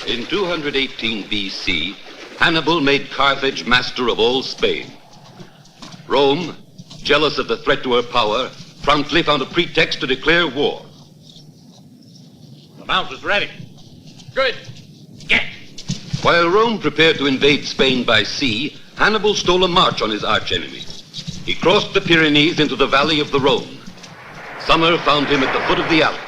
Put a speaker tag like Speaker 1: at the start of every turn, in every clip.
Speaker 1: In 218 BC, Hannibal made Carthage master of all Spain. Rome, jealous of the threat to her power, promptly found a pretext to declare war.
Speaker 2: The mount is ready. Good. Get!
Speaker 1: While Rome prepared to invade Spain by sea, Hannibal stole a march on his archenemy. He crossed the Pyrenees into the valley of the Rhone. Summer found him at the foot of the Alps.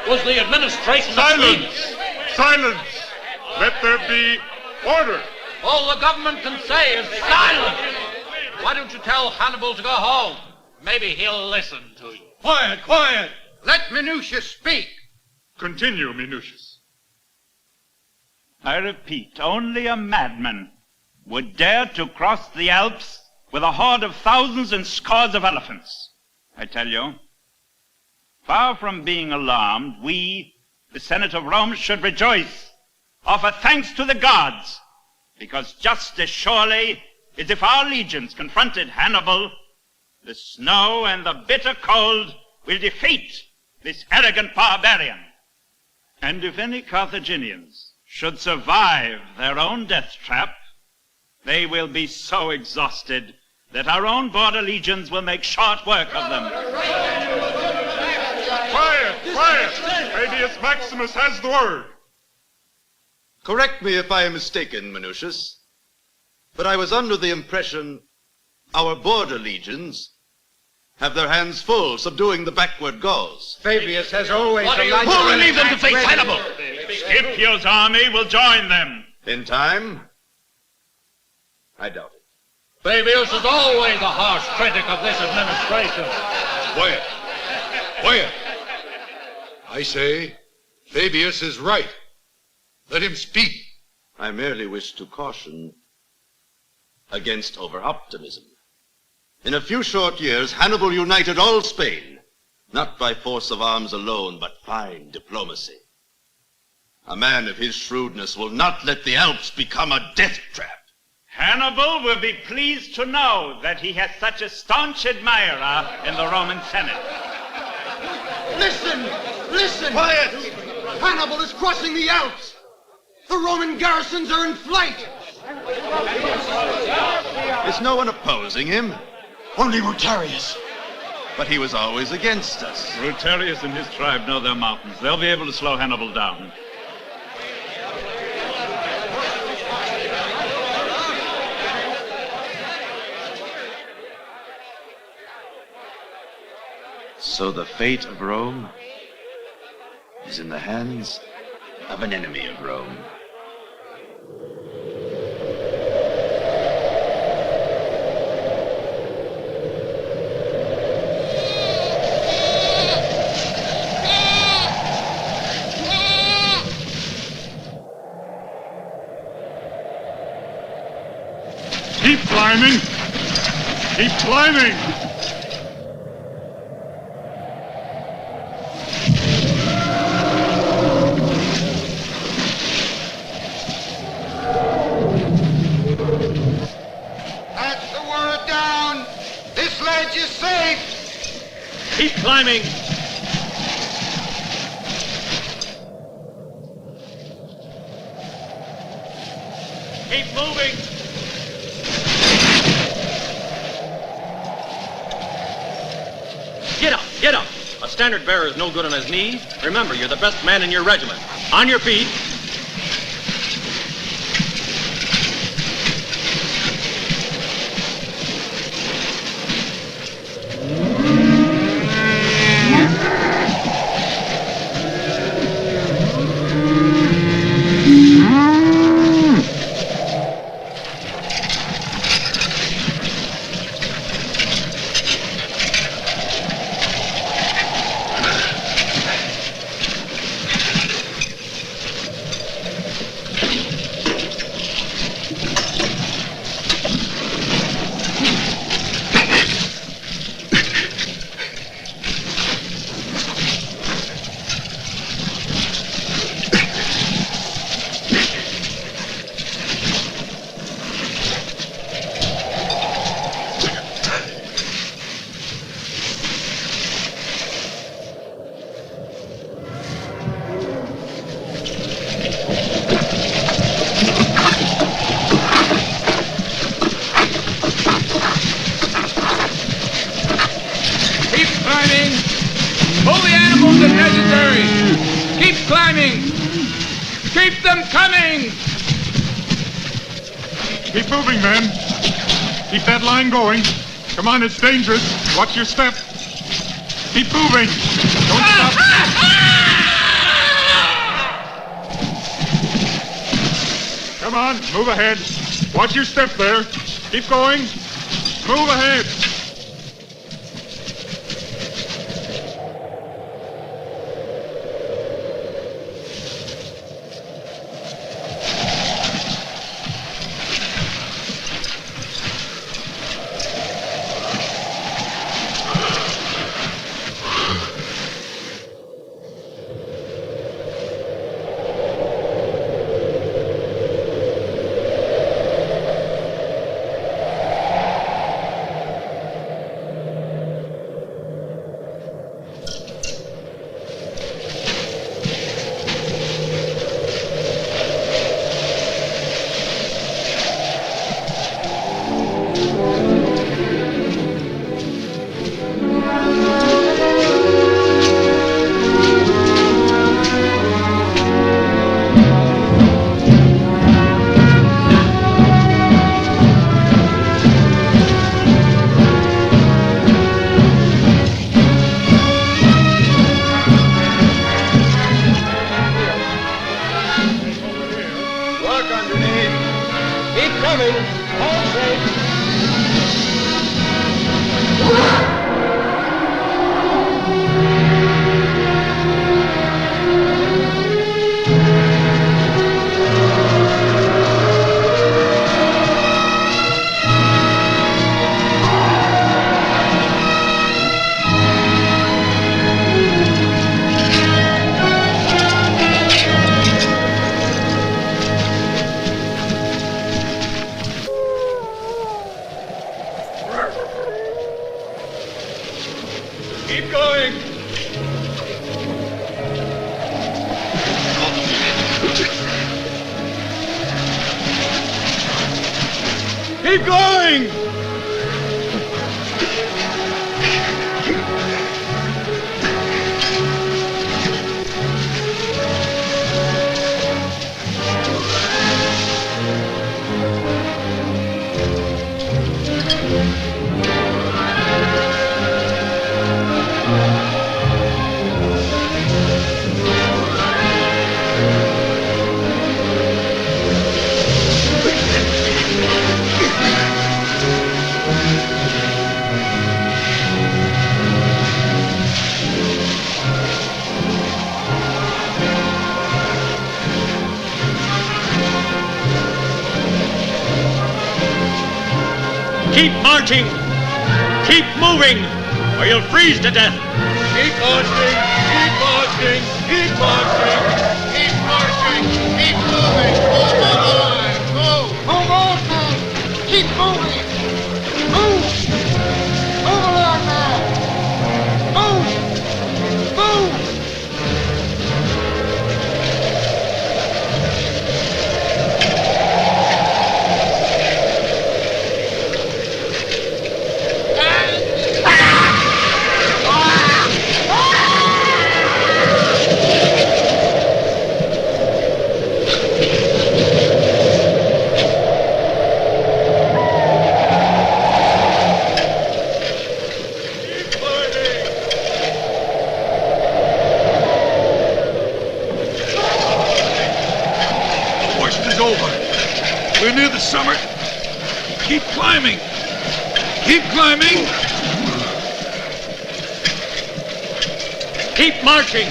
Speaker 2: Was the administration...
Speaker 3: Silence! Silence! Let there be order!
Speaker 2: All the government can say is silence! Why don't you tell Hannibal to go home? Maybe he'll listen to you.
Speaker 3: Quiet, quiet!
Speaker 4: Let Minucius speak.
Speaker 3: Continue, Minucius.
Speaker 5: I repeat, only a madman would dare to cross the Alps with a horde of thousands and scores of elephants. I tell you, far from being alarmed, we, the Senate of Rome, should rejoice, offer thanks to the gods, because just as surely as if our legions confronted Hannibal, the snow and the bitter cold will defeat this arrogant barbarian. And if any Carthaginians should survive their own death trap, they will be so exhausted that our own border legions will make short work of them.
Speaker 3: Quiet, quiet! Fabius Maximus has the word.
Speaker 6: Correct me if I am mistaken, Minucius, but I was under the impression our border legions have their hands full subduing the backward Gauls.
Speaker 4: Fabius has always...
Speaker 2: Who will leave them to face Hannibal?
Speaker 5: Scipio's army will join them.
Speaker 6: In time? I doubt it.
Speaker 2: Fabius is always a harsh critic of this administration.
Speaker 7: Quiet. Quiet. I say, Fabius is right. Let him speak.
Speaker 6: I merely wish to caution against over-optimism. In a few short years, Hannibal united all Spain, not by force of arms alone, but fine diplomacy. A man of his shrewdness will not let the Alps become a death trap.
Speaker 5: Hannibal will be pleased to know that he has such a staunch admirer in the Roman Senate.
Speaker 4: Listen! Listen!
Speaker 6: Quiet!
Speaker 4: Hannibal is crossing the Alps! The Roman garrisons are in flight!
Speaker 6: Is no one opposing him?
Speaker 4: Only Rutarius.
Speaker 6: But he was always against us.
Speaker 5: Rutarius and his tribe know their mountains. They'll be able to slow Hannibal down.
Speaker 6: So the fate of Rome is in the hands of an enemy of Rome.
Speaker 3: Keep climbing! Keep climbing!
Speaker 4: That's the word down! This ledge is safe!
Speaker 2: Keep climbing. Keep moving. Get up, get up. A standard bearer is no good on his knees. Remember, you're the best man in your regiment. On your feet.
Speaker 3: Keep moving, men. Keep that line going. Come on, it's dangerous. Watch your step. Keep moving. Don't stop. Come on, move ahead. Watch your step there. Keep going. Move ahead.
Speaker 2: Keep going! Keep marching! Keep moving, or you'll freeze to death!
Speaker 3: Keep marching! Keep marching! Keep marching! Keep marching! Keep moving! Move the line! Move!
Speaker 4: Move on, man! Keep moving! Move! Move along, man! Move! Move!
Speaker 7: We're near the summit. Keep climbing. Keep climbing.
Speaker 2: Keep marching!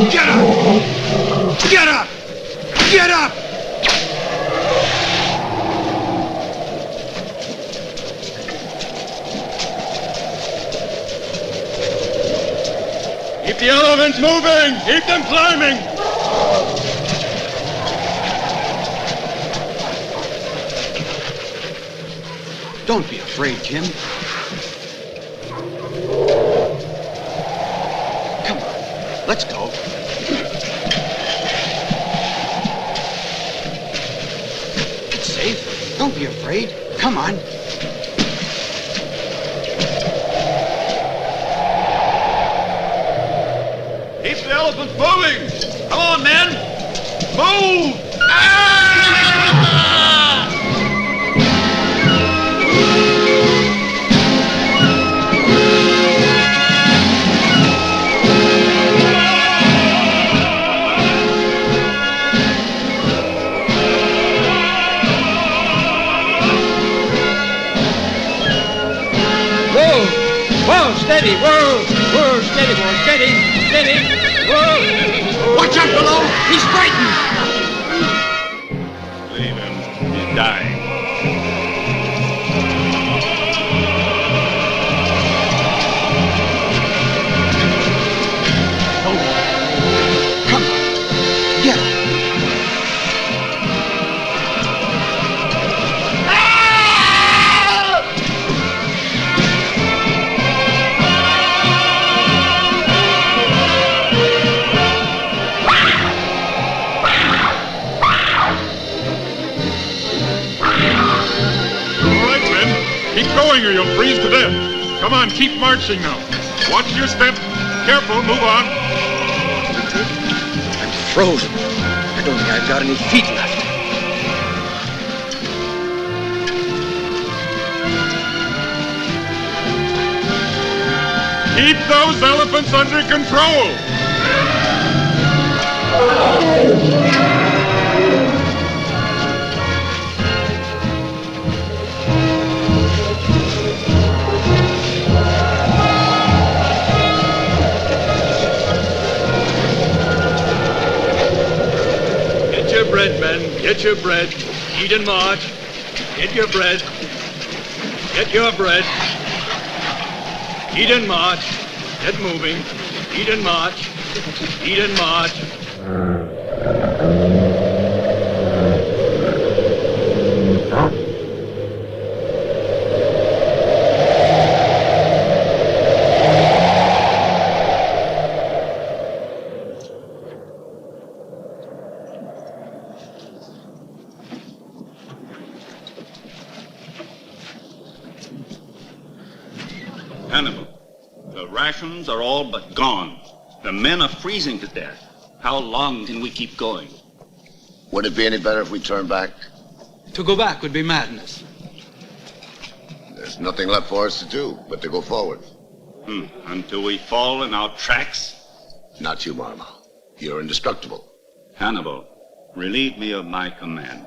Speaker 7: Get up! Get up! Get up!
Speaker 2: Keep the elephants moving! Keep them climbing!
Speaker 8: Don't be afraid, Jim. Come on, let's go. It's safe. Don't be afraid. Come on.
Speaker 7: elephant's moving! Come on, men! Move!
Speaker 9: Whoa, steady, whoa, steady, boy, steady, whoa.
Speaker 4: Watch out below! He's frightened!
Speaker 5: Leave him. He's dying.
Speaker 8: Come on. Get up.
Speaker 7: Keep going or you'll freeze to death. Come on, keep marching now. Watch your step. Careful, move on.
Speaker 8: I'm frozen. I don't think I've got any feet left.
Speaker 7: Keep those elephants under control.
Speaker 3: Get your bread, men. Get your bread. Eat and march. Get your bread. Get your bread. Eat and march. Get moving. Eat and march. Eat and march.
Speaker 5: Hannibal, the rations are all but gone. The men are freezing to death. How long can we keep going?
Speaker 6: Would it be any better if we turned back?
Speaker 9: To go back would be madness.
Speaker 6: There's nothing left for us to do but to go forward.
Speaker 5: Until we fall in our tracks?
Speaker 6: Not you, Marmal. You're indestructible.
Speaker 5: Hannibal, relieve me of my command.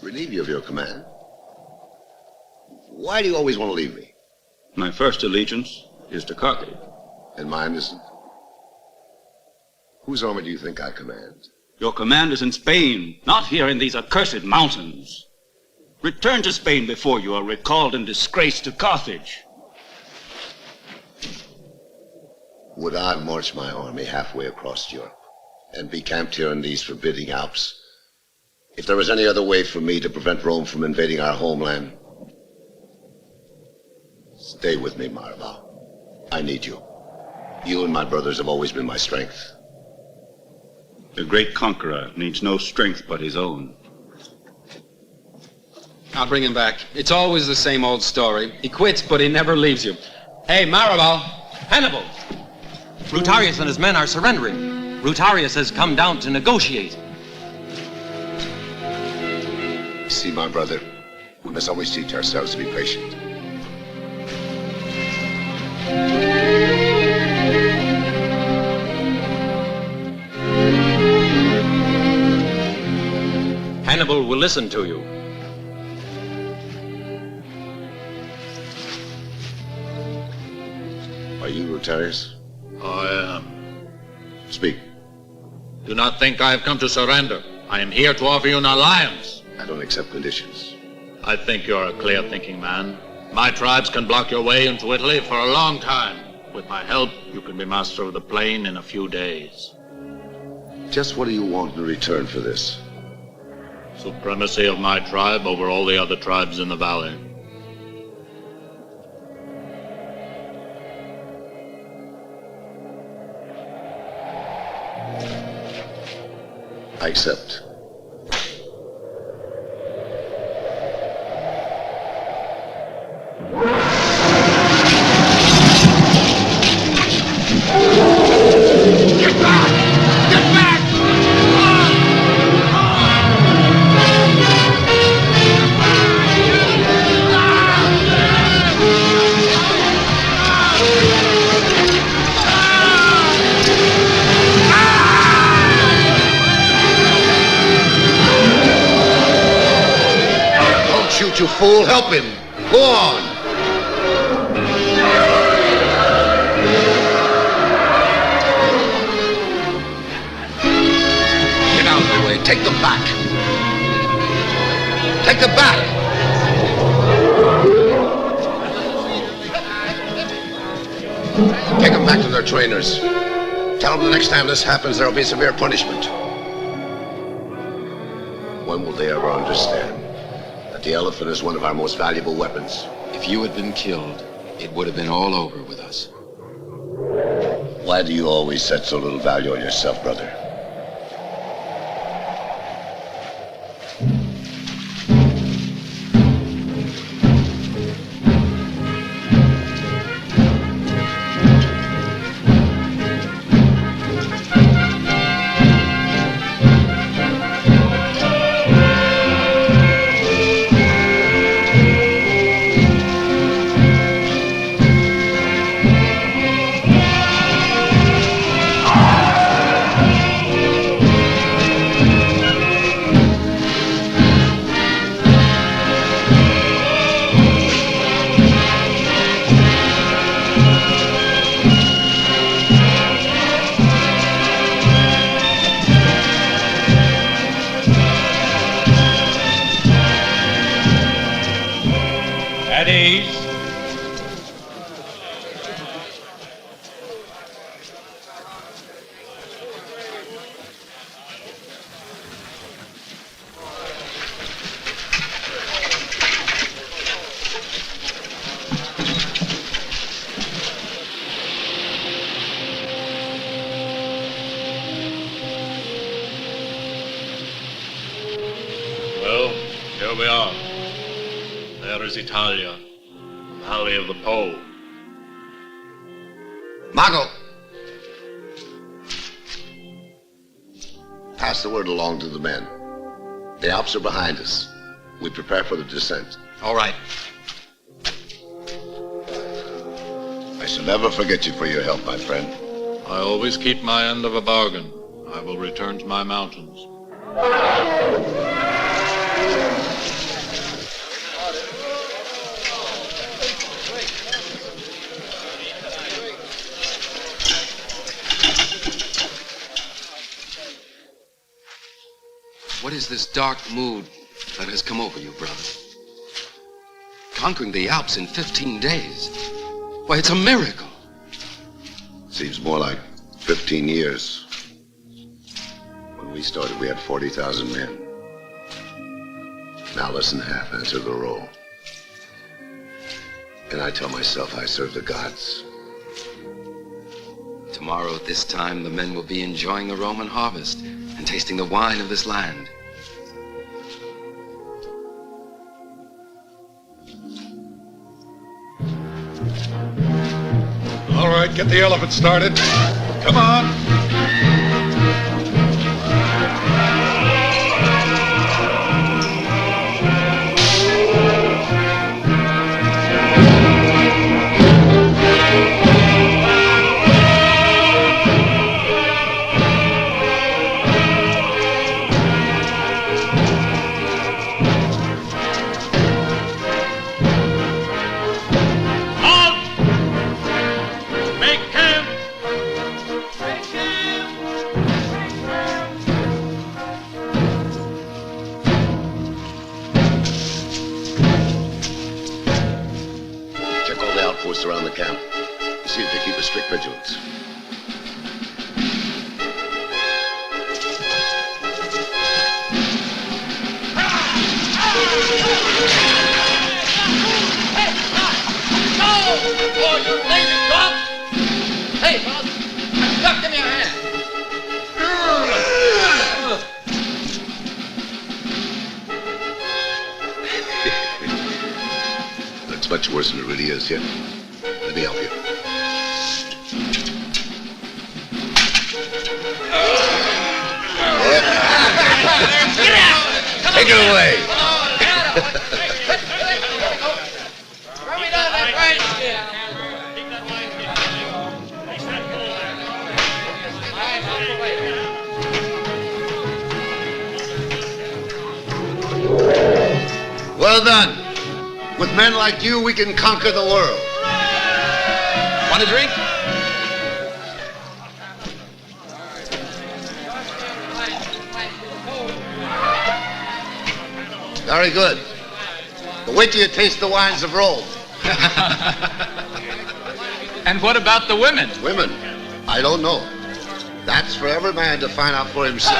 Speaker 6: Relieve you of your command? Why do you always want to leave me?
Speaker 5: My first allegiance is to Carthage.
Speaker 6: And mine isn't? Whose army do you think I command?
Speaker 5: Your command is in Spain, not here in these accursed mountains. Return to Spain before you are recalled in disgrace to Carthage.
Speaker 6: Would I march my army halfway across Europe and be camped here in these forbidding Alps if there was any other way for me to prevent Rome from invading our homeland? Stay with me, Marval. I need you. You and my brothers have always been my strength.
Speaker 5: The great conqueror needs no strength but his own.
Speaker 9: I'll bring him back. It's always the same old story. He quits, but he never leaves you. Hey, Maribel! Hannibal! Rutarius and his men are surrendering. Rutarius has come down to negotiate.
Speaker 6: See, my brother, we must always teach ourselves to be patient.
Speaker 9: Hannibal will listen to you.
Speaker 6: Are you Rutarius?
Speaker 2: I am.
Speaker 6: Speak.
Speaker 2: Do not think I have come to surrender. I am here to offer you an alliance.
Speaker 6: I don't accept conditions.
Speaker 2: I think you're a clear-thinking man. My tribes can block your way into Italy for a long time. With my help, you can be master of the plain in a few days.
Speaker 6: Just what do you want in return for this?
Speaker 2: Supremacy of my tribe over all the other tribes in the valley.
Speaker 6: I accept.
Speaker 10: shoot, you fool. Help him. Go on. Get out of the way. Take them back. Take them back. Take them back to their trainers. Tell them the next time this happens, there will be severe punishment. When will they ever understand that the elephant is one of our most valuable weapons?
Speaker 9: If you had been killed, it would have been all over with us.
Speaker 10: Why do you always set so little value on yourself, brother?
Speaker 2: Well, here we are. There is Italia, Valley of the Po.
Speaker 10: Mago! Pass the word along to the men. The Alps are behind us. We prepare for the descent.
Speaker 9: All right.
Speaker 10: I shall never forget you for your help, my friend.
Speaker 2: I always keep my end of a bargain. I will return to my mountains.
Speaker 9: What is this dark mood that has come over you, brother? Conquering the Alps in 15 days. Why, it's a miracle.
Speaker 10: Seems more like 15 years. When we started, we had 40,000 men. Now less than half answer the roll. And I tell myself I serve the gods.
Speaker 9: Tomorrow at this time, the men will be enjoying the Roman harvest and tasting the wine of this land.
Speaker 7: All right, get the elephant started. Come on.
Speaker 10: Around the camp. See if they keep a strict vigilance.
Speaker 3: Oh, you lazy dog! Hey, duck, give me your hand.
Speaker 10: Looks much worse than it really is, yeah? Let me help you.
Speaker 3: Get out!
Speaker 10: Take it away.
Speaker 3: Throw me down that right here.
Speaker 10: Well done. With men like you, we can conquer the world.
Speaker 9: Want a drink?
Speaker 10: Very good. But wait till you taste the wines of Rome.
Speaker 9: And what about the women?
Speaker 10: Women? I don't know. That's for every man to find out for himself.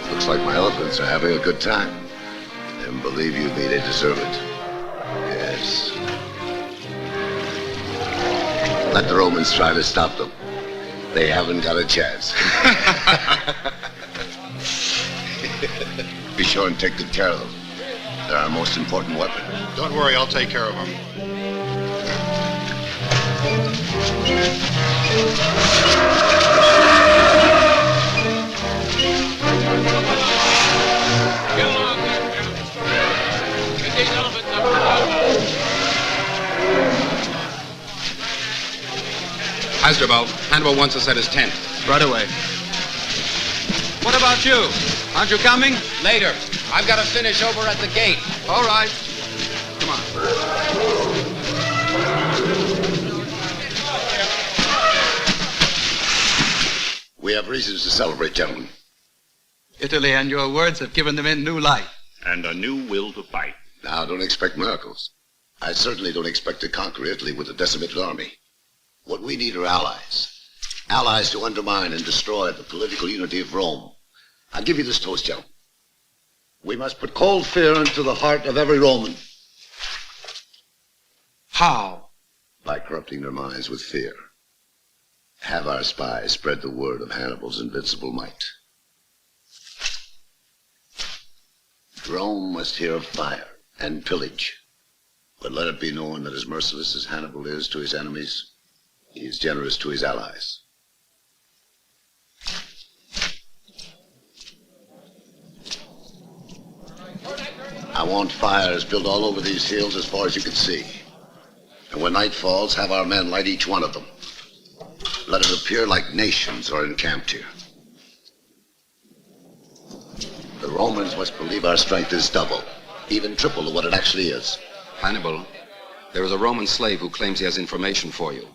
Speaker 10: Looks like my elephants are having a good time. And believe you me, they deserve it. Yes. Let the Romans try to stop them. They haven't got a chance. Be sure and take good care of them. They're our most important weapon.
Speaker 6: Don't worry, I'll take care of them.
Speaker 9: Hasdrubal, Hannibal wants us at his tent.
Speaker 2: Right away.
Speaker 9: What about you? Aren't you coming? Later. I've got to finish over at the gate.
Speaker 2: All right.
Speaker 9: Come on.
Speaker 10: We have reasons to celebrate, gentlemen.
Speaker 11: Italy and your words have given the men new life.
Speaker 7: And a new will to fight.
Speaker 10: Now, don't expect miracles. I certainly don't expect to conquer Italy with a decimated army. What we need are allies. Allies to undermine and destroy the political unity of Rome. I'll give you this toast, gentlemen. We must put cold fear into the heart of every Roman.
Speaker 11: How?
Speaker 10: By corrupting their minds with fear. Have our spies spread the word of Hannibal's invincible might. Rome must hear of fire and pillage. But let it be known that as merciless as Hannibal is to his enemies, he is generous to his allies. I want fires built all over these hills as far as you can see. And when night falls, have our men light each one of them. Let it appear like nations are encamped here. The Romans must believe our strength is double, even triple of what it actually is.
Speaker 9: Hannibal, there is a Roman slave who claims he has information for you.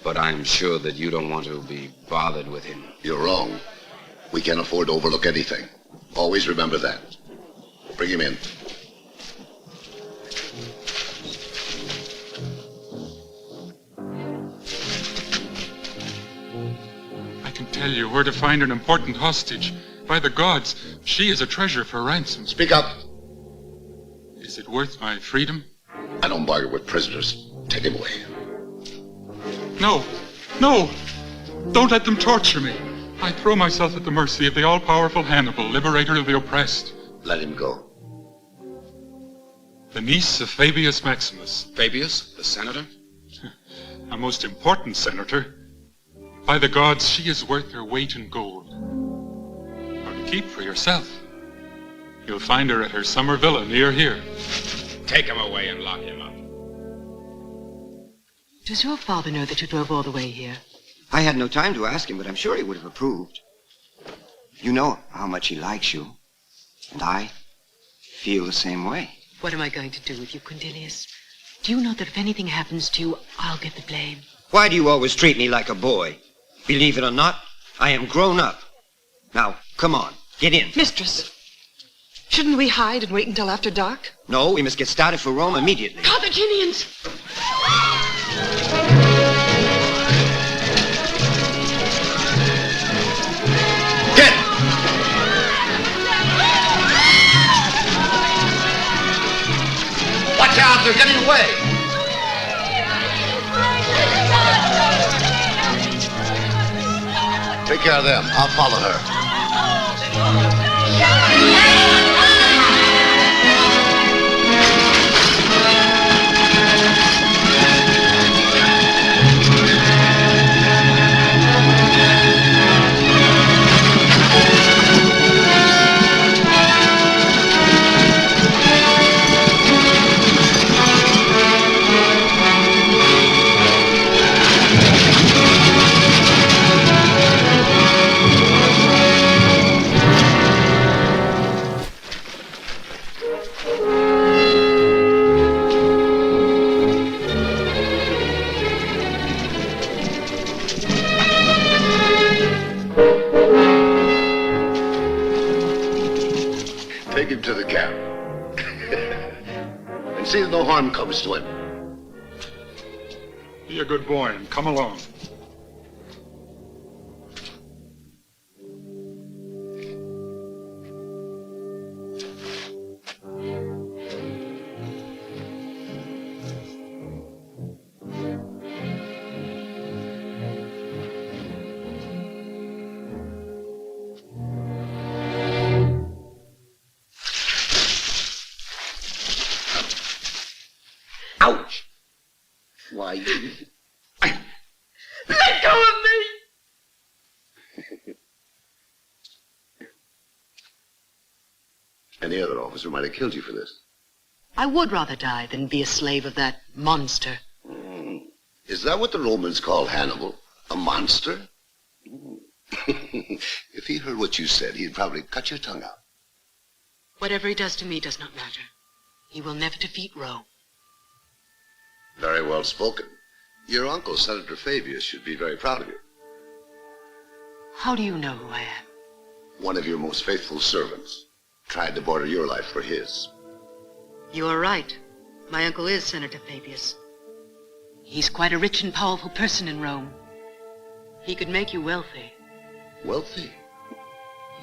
Speaker 9: But I'm sure that you don't want to be bothered with him.
Speaker 10: You're wrong. We can't afford to overlook anything. Always remember that. Bring him in.
Speaker 7: I can tell you where to find an important hostage. By the gods, she is a treasure for ransom.
Speaker 10: Speak up.
Speaker 7: Is it worth my freedom?
Speaker 10: I don't bargain with prisoners. Take him away.
Speaker 7: No, no! Don't let them torture me. I throw myself at the mercy of the all-powerful Hannibal, liberator of the oppressed.
Speaker 10: Let him go.
Speaker 7: The niece of Fabius Maximus.
Speaker 9: Fabius, the senator?
Speaker 7: A most important senator. By the gods, she is worth her weight in gold. Or to keep for yourself. You'll find her at her summer villa near here.
Speaker 9: Take him away and lock him up.
Speaker 12: Does your father know that you drove all the way here?
Speaker 8: I had no time to ask him, but I'm sure he would have approved. You know how much he likes you. And I feel the same way.
Speaker 12: What am I going to do with you, Cornelius? Do you know that if anything happens to you, I'll get the blame?
Speaker 8: Why do you always treat me like a boy? Believe it or not, I am grown up. Now, come on, get in.
Speaker 12: Mistress, shouldn't we hide and wait until after dark?
Speaker 8: No, we must get started for Rome immediately.
Speaker 12: Carthaginians!
Speaker 10: Get! Watch out, they're getting away! Take care of them. I'll follow her. promise to him.
Speaker 7: Be a good boy and come along.
Speaker 10: Ouch! Why, you...
Speaker 3: Let go of me!
Speaker 10: Any other officer might have killed you for this.
Speaker 12: I would rather die than be a slave of that monster.
Speaker 10: Is that what the Romans called Hannibal? A monster? If he heard what you said, he'd probably cut your tongue out.
Speaker 12: Whatever he does to me does not matter. He will never defeat Rome.
Speaker 10: Very well spoken. Your uncle, Senator Fabius, should be very proud of you.
Speaker 12: How do you know who I am?
Speaker 10: One of your most faithful servants tried to barter your life for his.
Speaker 12: You are right. My uncle is Senator Fabius. He's quite a rich and powerful person in Rome. He could make you wealthy.
Speaker 10: Wealthy?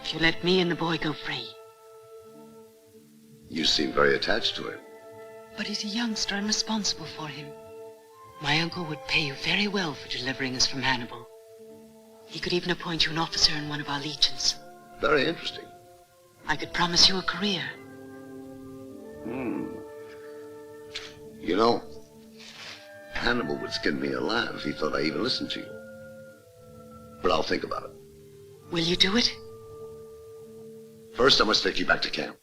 Speaker 12: If you let me and the boy go free.
Speaker 10: You seem very attached to him.
Speaker 12: But he's a youngster. I'm responsible for him. My uncle would pay you very well for delivering us from Hannibal. He could even appoint you an officer in one of our legions.
Speaker 10: Very interesting.
Speaker 12: I could promise you a career.
Speaker 10: You know, Hannibal would skin me alive if he thought I even listened to you. But I'll think about it.
Speaker 12: Will you do it?
Speaker 10: First, I must take you back to camp.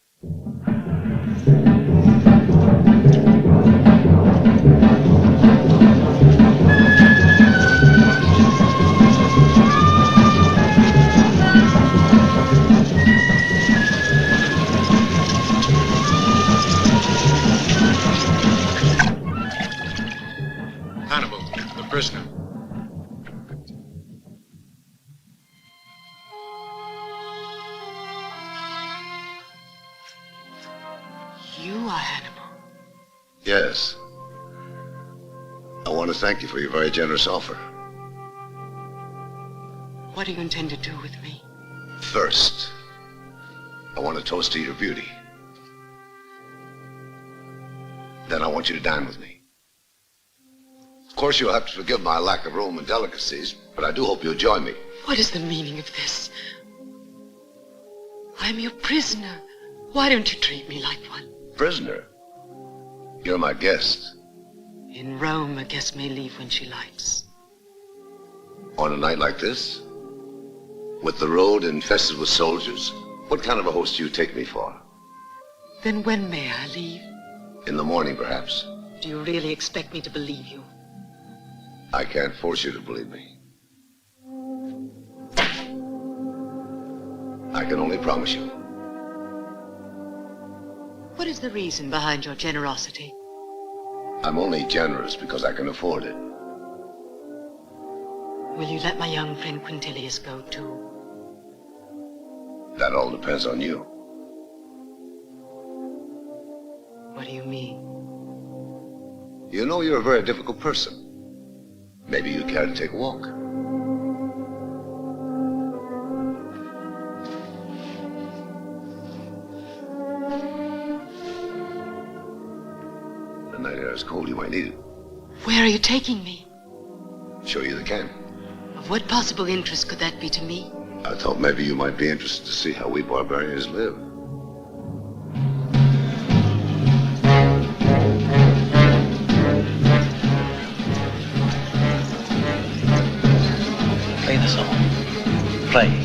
Speaker 7: Hannibal, the prisoner.
Speaker 12: You are Hannibal.
Speaker 10: Yes. I want to thank you for your very generous offer.
Speaker 12: What do you intend to do with me?
Speaker 10: First, I want to toast to your beauty. Then I want you to dine with me. Of course, you'll have to forgive my lack of Roman delicacies, but I do hope you'll join me.
Speaker 12: What is the meaning of this? I'm your prisoner. Why don't you treat me like one?
Speaker 10: Prisoner? You're my guest.
Speaker 12: In Rome, a guest may leave when she likes.
Speaker 10: On a night like this? With the road infested with soldiers? What kind of a host do you take me for?
Speaker 12: Then when may I leave?
Speaker 10: In the morning, perhaps.
Speaker 12: Do you really expect me to believe you?
Speaker 10: I can't force you to believe me. I can only promise you.
Speaker 12: What is the reason behind your generosity?
Speaker 10: I'm only generous because I can afford it.
Speaker 12: Will you let my young friend Quintilius go too?
Speaker 10: That all depends on you.
Speaker 12: What do you mean?
Speaker 10: You know you're a very difficult person. Maybe you care to take a walk. The night air is cold, you might need it.
Speaker 12: Where are you taking me?
Speaker 10: Show you the camp.
Speaker 12: Of what possible interest could that be to me?
Speaker 10: I thought maybe you might be interested to see how we barbarians live.
Speaker 13: Play the song. Play.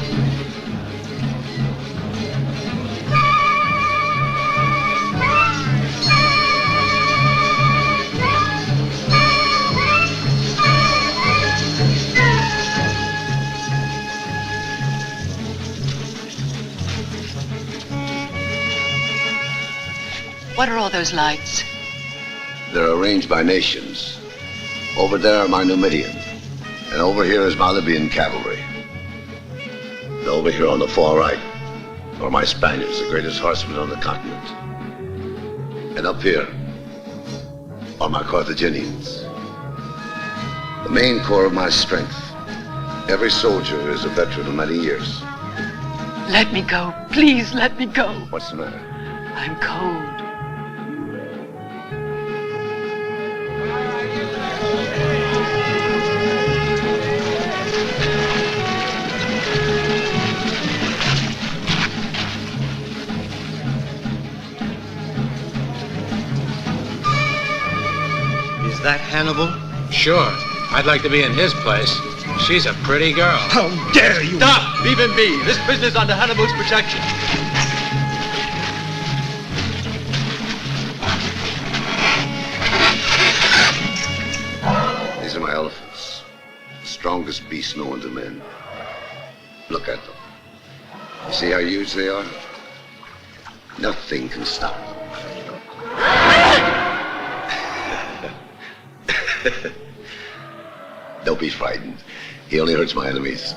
Speaker 12: What are all those lights?
Speaker 10: They're arranged by nations. Over there are my Numidian, and over here is my Libyan cavalry. And over here on the far right are my Spaniards, the greatest horsemen on the continent. And up here are my Carthaginians. The main core of my strength. Every soldier is a veteran of many years.
Speaker 12: Let me go. Please let me go.
Speaker 10: What's the matter?
Speaker 12: I'm cold.
Speaker 8: Is that Hannibal?
Speaker 2: Sure. I'd like to be in his place. She's a pretty girl.
Speaker 8: How dare you!
Speaker 11: Stop! Leave him be. This business under Hannibal's protection.
Speaker 10: These are my elephants. The strongest beasts known to men. Look at them. You see how huge they are? Nothing can stop them. Don't be frightened. He only hurts my enemies.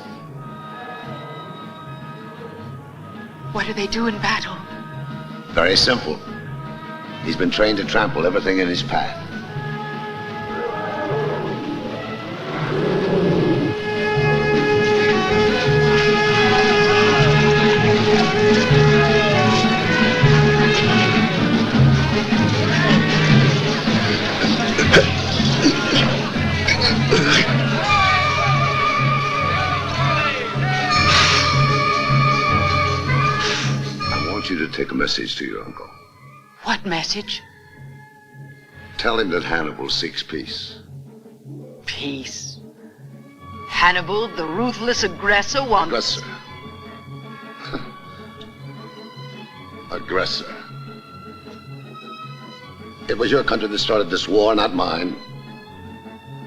Speaker 12: What do they do in battle?
Speaker 10: Very simple. He's been trained to trample everything in his path. I want you to take a message to your uncle.
Speaker 12: What message?
Speaker 10: Tell him that Hannibal seeks peace.
Speaker 12: Peace. Hannibal, the ruthless aggressor, wants...
Speaker 10: Aggressor. Aggressor. It was your country that started this war, not mine.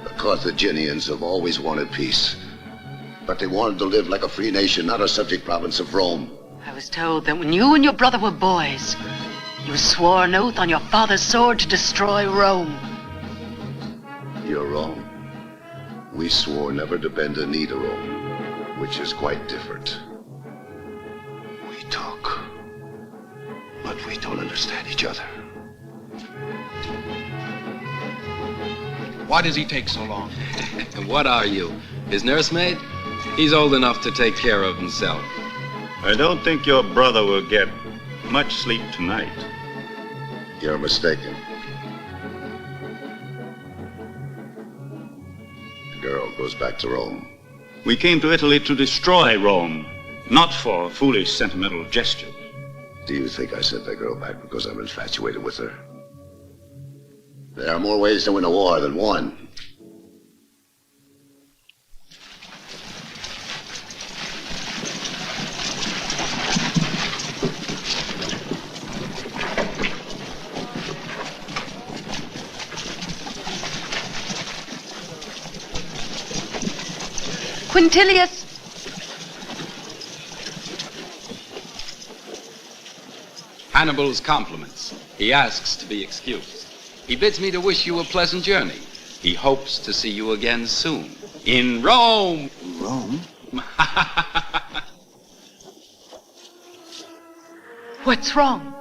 Speaker 10: The Carthaginians have always wanted peace. But they wanted to live like a free nation, not a subject province of Rome.
Speaker 12: I was told that when you and your brother were boys, you swore an oath on your father's sword to destroy Rome.
Speaker 10: You're wrong. We swore never to bend a knee to Rome, which is quite different. We talk, but we don't understand each other.
Speaker 11: Why does he take so long?
Speaker 9: And what are you? His nursemaid? He's old enough to take care of himself.
Speaker 5: I don't think your brother will get much sleep tonight.
Speaker 10: You're mistaken. The girl goes back to Rome.
Speaker 5: We came to Italy to destroy Rome, not for foolish sentimental gestures.
Speaker 10: Do you think I sent that girl back because I'm infatuated with her? There are more ways to win a war than one.
Speaker 12: Quintilius!
Speaker 9: Hannibal's compliments. He asks to be excused. He bids me to wish you a pleasant journey. He hopes to see you again soon. In Rome!
Speaker 8: Rome?
Speaker 12: What's wrong?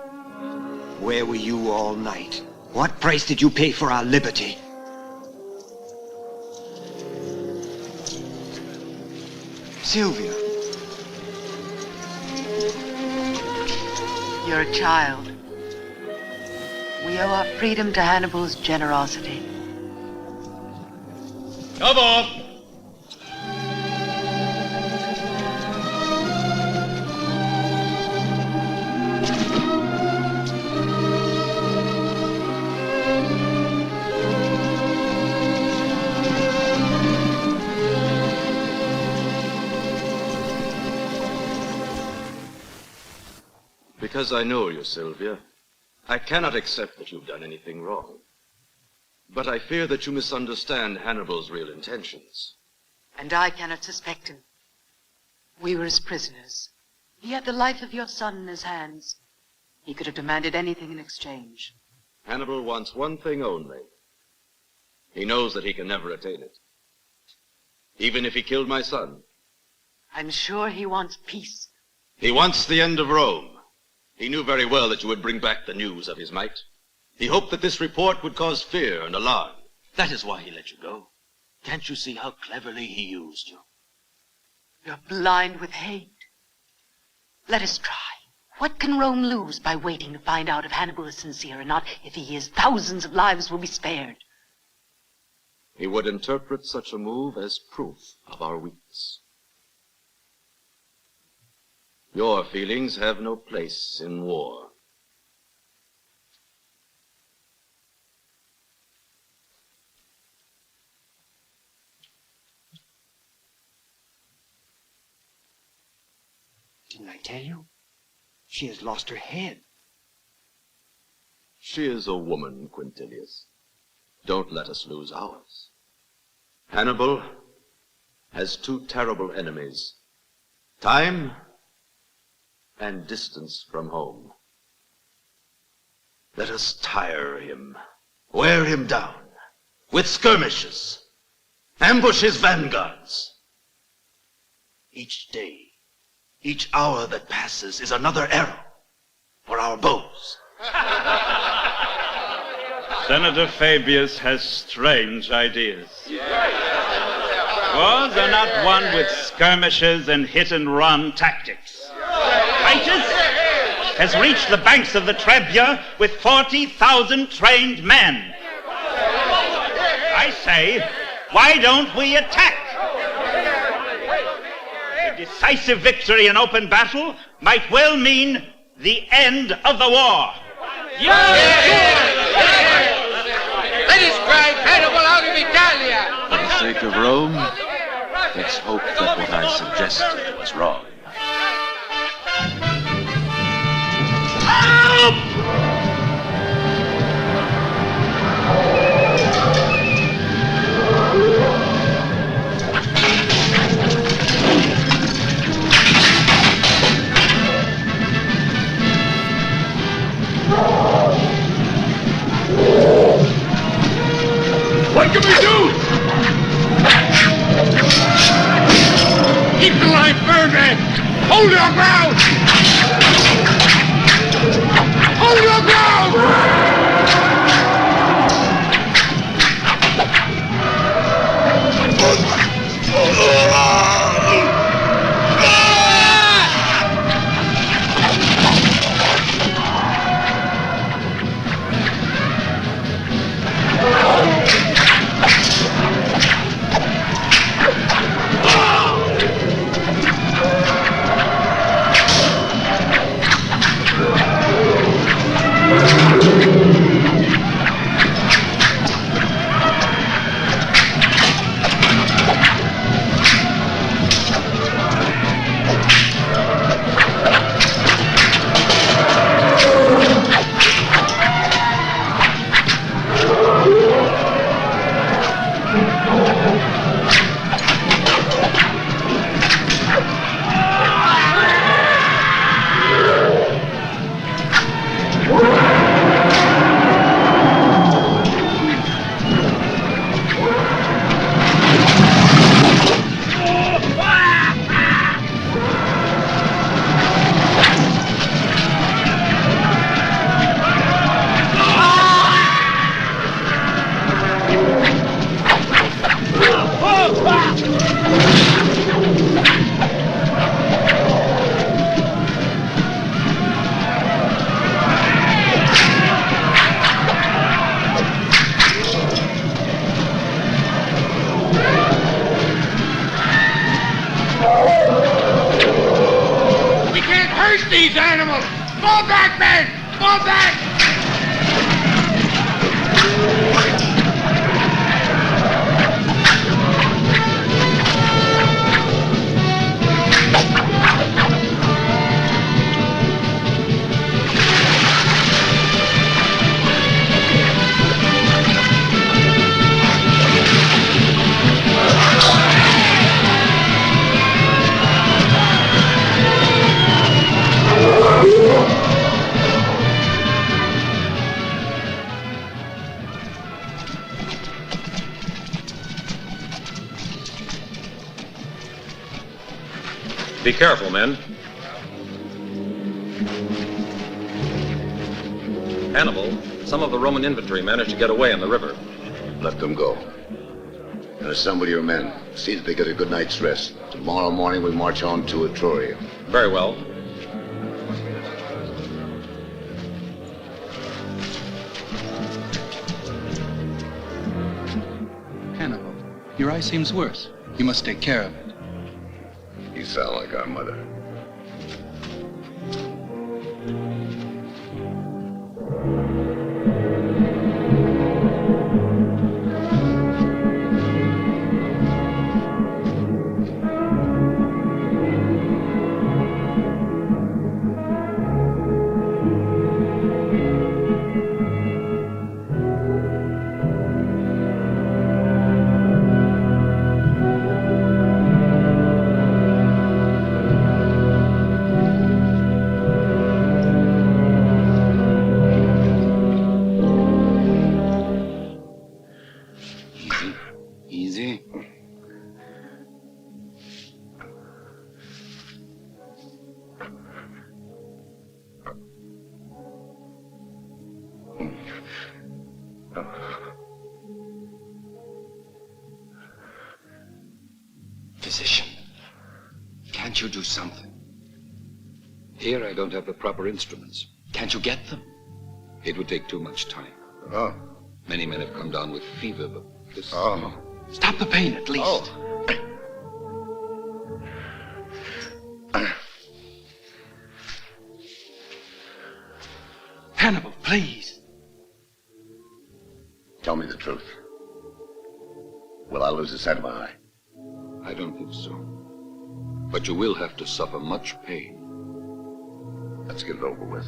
Speaker 8: Where were you all night? What price did you pay for our liberty? Sylvia.
Speaker 12: You're a child. We owe our freedom to Hannibal's generosity.
Speaker 5: Come on!
Speaker 6: Because I know you, Sylvia, I cannot accept that you've done anything wrong. But I fear that you misunderstand Hannibal's real intentions.
Speaker 12: And I cannot suspect him. We were his prisoners. He had the life of your son in his hands. He could have demanded anything in exchange.
Speaker 6: Hannibal wants one thing only. He knows that he can never attain it. Even if he killed my son.
Speaker 12: I'm sure he wants peace.
Speaker 6: He wants the end of Rome. He knew very well that you would bring back the news of his might. He hoped that this report would cause fear and alarm.
Speaker 13: That is why he let you go. Can't you see how cleverly he used you?
Speaker 12: You're blind with hate. Let us try. What can Rome lose by waiting to find out if Hannibal is sincere or not? If he is, thousands of lives will be spared.
Speaker 6: He would interpret such a move as proof of our weakness. Your feelings have no place in war.
Speaker 8: Didn't I tell you? She has lost her head.
Speaker 6: She is a woman, Quintilius. Don't let us lose ours. Hannibal has two terrible enemies: time and distance from home. Let us tire him, wear him down with skirmishes, ambush his vanguards. Each day, each hour that passes is another arrow for our bows.
Speaker 5: Senator Fabius has strange ideas. Wars are not won with skirmishes and hit-and-run tactics. Titus has reached the banks of the Trebia with 40,000 trained men. I say, why don't we attack? A decisive victory in open battle might well mean the end of the war.
Speaker 3: Let us drive Hannibal out of Italia!
Speaker 13: For the sake of Rome, let's hope that what I suggested was wrong.
Speaker 3: What can we do? Keep the line firm, man! Hold your ground! Hold your ground! These animals! Fall back, men! Fall back!
Speaker 9: Be careful, men. Hannibal Some of the Roman infantry managed to get away on the river.
Speaker 10: Let them go. And assemble your men. See that they get a good night's rest. Tomorrow morning we march on to Etruria.
Speaker 9: Very well.
Speaker 11: Hannibal, your eye seems worse. You must take care of it.
Speaker 10: You sound like our mother.
Speaker 8: Easy. Physician, can't you do something?
Speaker 14: Here I don't have the proper instruments.
Speaker 8: Can't you get them?
Speaker 14: It would take too much time.
Speaker 10: Oh.
Speaker 14: Many men have come down with fever, but this...
Speaker 10: Oh.
Speaker 8: Stop the pain, at least.
Speaker 10: Oh.
Speaker 11: Hannibal, please.
Speaker 10: Tell me the truth. Will I lose the sight of my eye?
Speaker 14: I don't think so. But you will have to suffer much pain.
Speaker 10: Let's get it over with.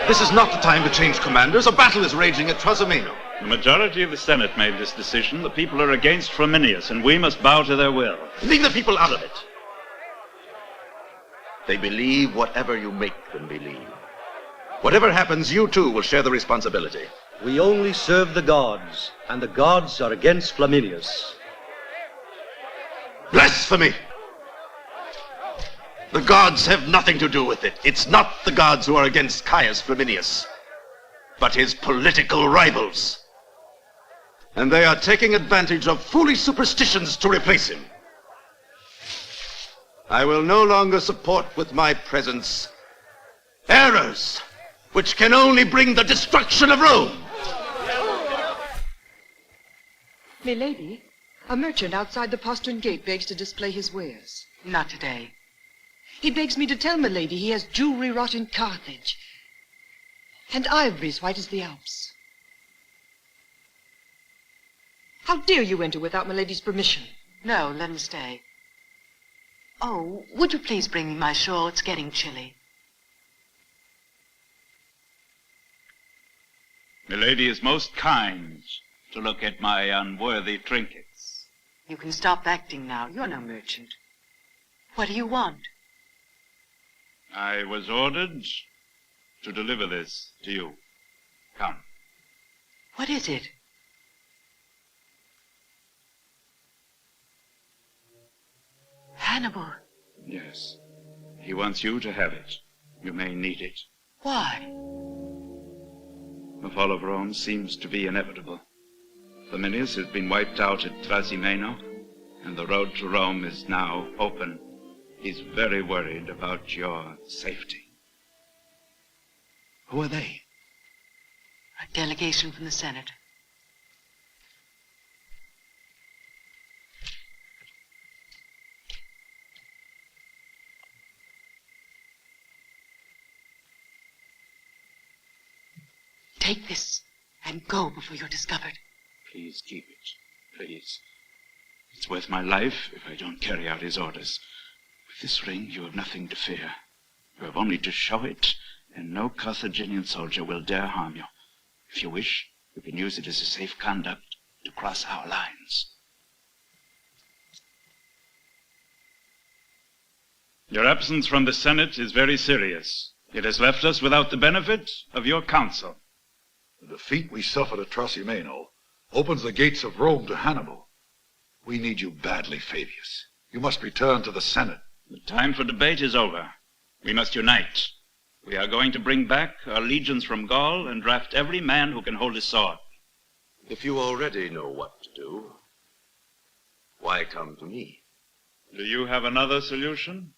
Speaker 6: This is not the time to change commanders. A battle is raging at Trasimeno.
Speaker 5: The majority of the Senate made this decision. The people are against Flaminius, and we must bow to their will.
Speaker 6: Leave the people out of it. They believe whatever you make them believe. Whatever happens, you too will share the responsibility.
Speaker 15: We only serve the gods, and the gods are against Flaminius.
Speaker 6: Blasphemy! The gods have nothing to do with it. It's not the gods who are against Caius Flaminius, but his political rivals. And they are taking advantage of foolish superstitions to replace him. I will no longer support with my presence errors which can only bring the destruction of Rome.
Speaker 16: Milady, a merchant outside the postern gate begs to display his wares.
Speaker 12: Not today.
Speaker 16: He begs me to tell Milady he has jewelry wrought in Carthage and ivories white as the Alps. How dare you enter without Milady's permission?
Speaker 12: No, let him stay. Oh, would you please bring me my shawl? It's getting chilly.
Speaker 5: Milady is most kind to look at my unworthy trinkets.
Speaker 12: You can stop acting now. You're no merchant. What do you want?
Speaker 5: I was ordered to deliver this to you. Come.
Speaker 12: What is it? Hannibal.
Speaker 5: Yes. He wants you to have it. You may need it.
Speaker 12: Why?
Speaker 5: The fall of Rome seems to be inevitable. Flaminius has been wiped out at Trasimeno, and the road to Rome is now open. He's very worried about your safety.
Speaker 8: Who are they?
Speaker 12: A delegation from the Senate. Take this and go before you're discovered.
Speaker 14: Please keep it. Please.
Speaker 5: It's worth my life if I don't carry out his orders. With this ring, you have nothing to fear. You have only to show it, and no Carthaginian soldier will dare harm you. If you wish, you can use it as a safe conduct to cross our lines. Your absence from the Senate is very serious. It has left us without the benefit of your counsel.
Speaker 17: The defeat we suffered at Trasimeno opens the gates of Rome to Hannibal. We need you badly, Fabius. You must return to the Senate.
Speaker 5: The time for debate is over. We must unite. We are going to bring back our legions from Gaul and draft every man who can hold a sword.
Speaker 6: If you already know what to do, why come to me?
Speaker 5: Do you have another solution?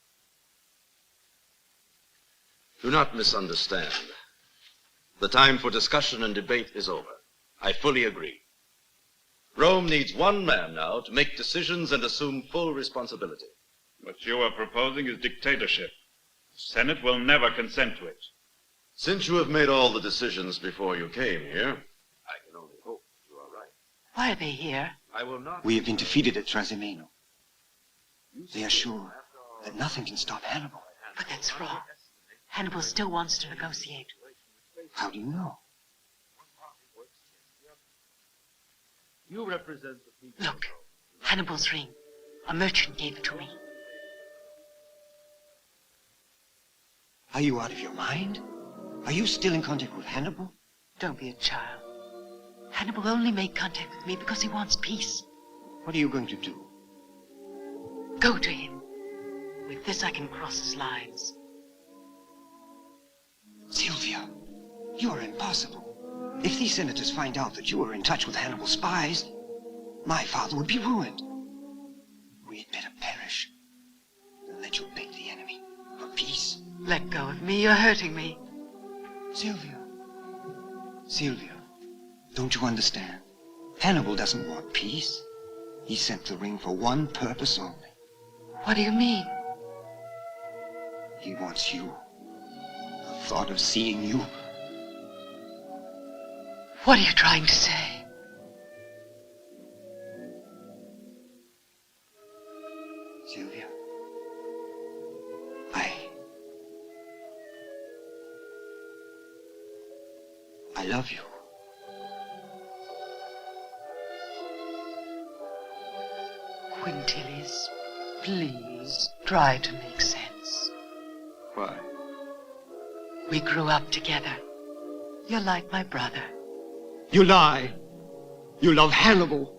Speaker 6: Do not misunderstand. The time for discussion and debate is over. I fully agree. Rome needs one man now to make decisions and assume full responsibility.
Speaker 5: What you are proposing is dictatorship. The Senate will never consent to it.
Speaker 6: Since you have made all the decisions before you came here, I can only hope you are right.
Speaker 12: Why are they here?
Speaker 6: I will not...
Speaker 8: We have been defeated at Trasimeno. They are sure that nothing can stop Hannibal.
Speaker 12: But that's wrong. Hannibal still wants to negotiate.
Speaker 8: How do you know?
Speaker 4: You represent the people.
Speaker 12: Look, Hannibal's ring. A merchant gave it to me.
Speaker 8: Are you out of your mind? Are you still in contact with Hannibal?
Speaker 12: Don't be a child. Hannibal only made contact with me because he wants peace.
Speaker 8: What are you going to do?
Speaker 12: Go to him. With this I can cross his lines.
Speaker 8: Sylvia, you are impossible. If these senators find out that you are in touch with Hannibal's spies, my father would be ruined. We had better perish than let you beg the enemy for peace.
Speaker 12: Let go of me. You're hurting me.
Speaker 8: Sylvia, don't you understand? Hannibal doesn't want peace. He sent the ring for one purpose only.
Speaker 12: What do you mean?
Speaker 8: He wants you. The thought of seeing you.
Speaker 12: What are you trying to say?
Speaker 8: Sylvia, I love you.
Speaker 12: Quintilius, please try to make sense.
Speaker 8: Why?
Speaker 12: We grew up together. You're like my brother.
Speaker 4: You lie. You love Hannibal.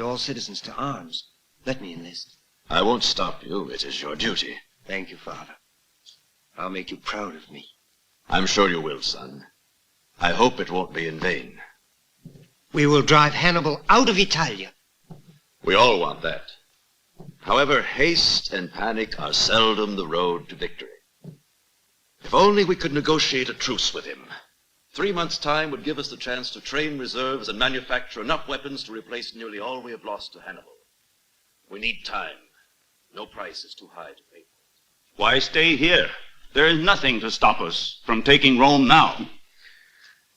Speaker 8: All citizens to arms. Let me enlist.
Speaker 6: I won't stop you. It is your duty.
Speaker 8: Thank you, Father. I'll make you proud of me.
Speaker 6: I'm sure you will, son. I hope it won't be in vain.
Speaker 8: We will drive Hannibal out of Italia.
Speaker 6: We all want that. However, haste and panic are seldom the road to victory. If only we could negotiate a truce with him. 3 months' time would give us the chance to train reserves and manufacture enough weapons to replace nearly all we have lost to Hannibal. We need time. No price is too high to pay.
Speaker 5: Why stay here? There is nothing to stop us from taking Rome now.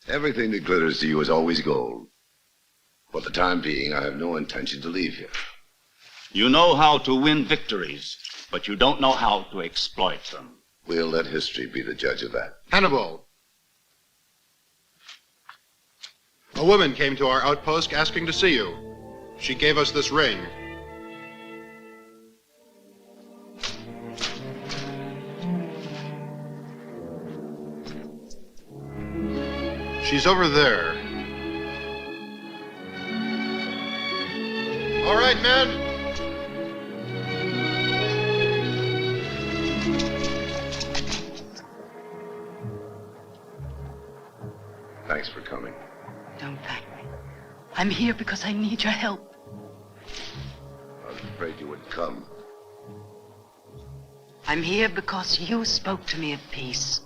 Speaker 10: Everything that glitters to you is always gold. For the time being, I have no intention to leave here.
Speaker 5: You know how to win victories, but you don't know how to exploit them.
Speaker 10: We'll let history be the judge of that.
Speaker 18: Hannibal! A woman came to our outpost asking to see you. She gave us this ring. She's over there. All right, men.
Speaker 10: coming.
Speaker 12: Don't thank me. I'm here because I need your help.
Speaker 10: I was afraid you would come.
Speaker 12: I'm here because you spoke to me of peace.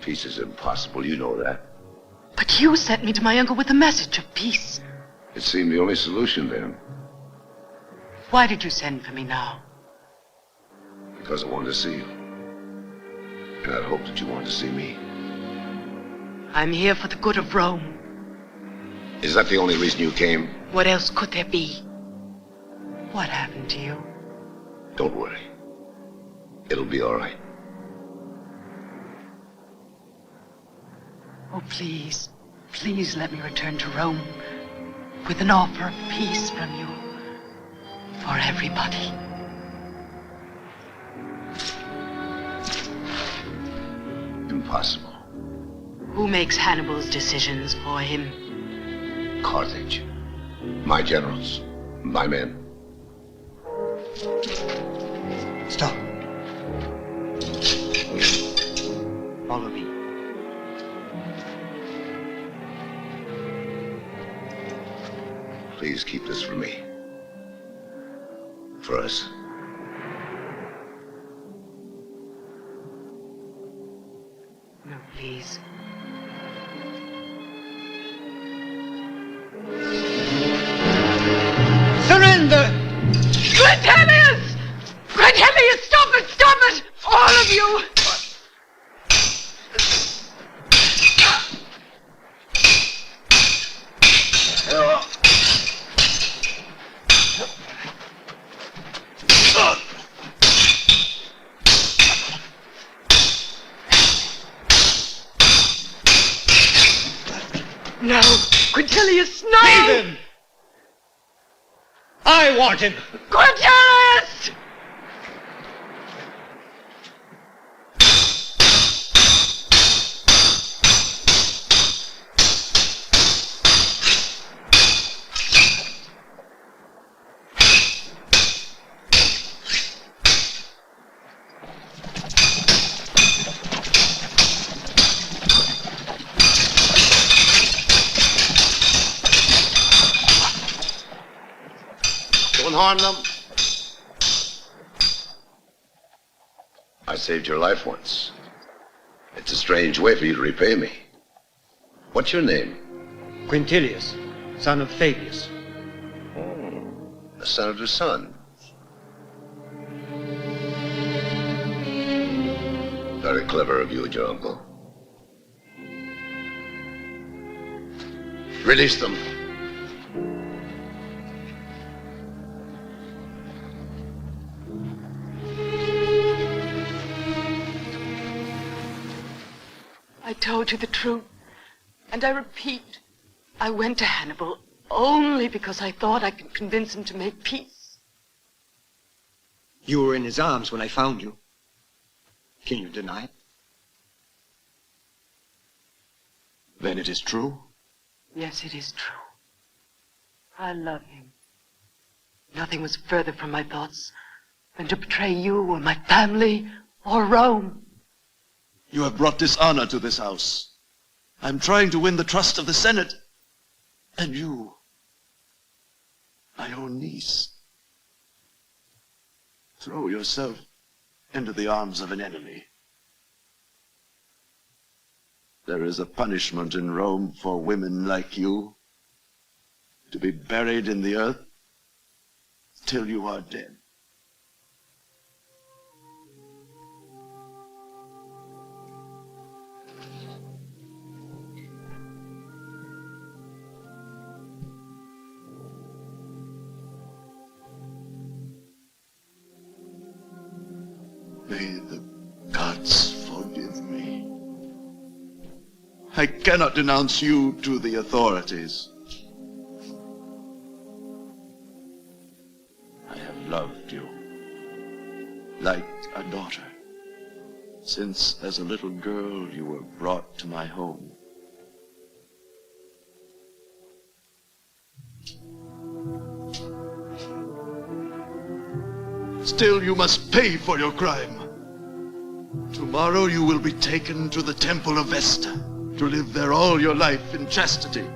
Speaker 10: Peace is impossible, you know that.
Speaker 12: But you sent me to my uncle with a message of peace.
Speaker 10: It seemed the only solution then,
Speaker 12: Why did you send for me now?
Speaker 10: because I wanted to see you. And I hoped that you wanted to see me.
Speaker 12: I'm here for the good of Rome.
Speaker 10: Is that the only reason you came?
Speaker 12: What else could there be? What happened to you?
Speaker 10: Don't worry. It'll be all right.
Speaker 12: Oh, please, please let me return to Rome with an offer of peace from you for everybody.
Speaker 10: Impossible.
Speaker 12: Who makes Hannibal's decisions for him?
Speaker 10: Carthage. My generals. My men.
Speaker 8: Stop. Follow me.
Speaker 10: Please keep this for me. For us.
Speaker 12: No, please.
Speaker 8: Surrender!
Speaker 12: Quintilius! Quintilius, stop it! Stop it! All of you! No! Quintilius, no!
Speaker 8: Leave him! I want him!
Speaker 12: Quintilius!
Speaker 6: Don't harm them.
Speaker 10: I saved your life once. It's a strange way for you to repay me. What's your name?
Speaker 15: Quintilius, son of Fabius.
Speaker 10: A senator's son. Very clever of you and your uncle. Release them.
Speaker 12: I told you the truth, and I repeat, I went to Hannibal only because I thought I could convince him to make peace.
Speaker 8: You were in his arms when I found you. Can you deny it?
Speaker 19: Then it is true?
Speaker 12: Yes, it is true. I love him. Nothing was further from my thoughts than to betray you or my family or Rome.
Speaker 19: You have brought dishonor to this house. I'm trying to win the trust of the Senate. And you, my own niece, throw yourself into the arms of an enemy. There is a punishment in Rome for women like you, to be buried in the earth till you are dead. May the gods forgive me. I cannot denounce you to the authorities. I have loved you like a daughter, since as a little girl you were brought to my home. Still, you must pay for your crime. Tomorrow you will be taken to the temple of Vesta. to live there all your life in chastity,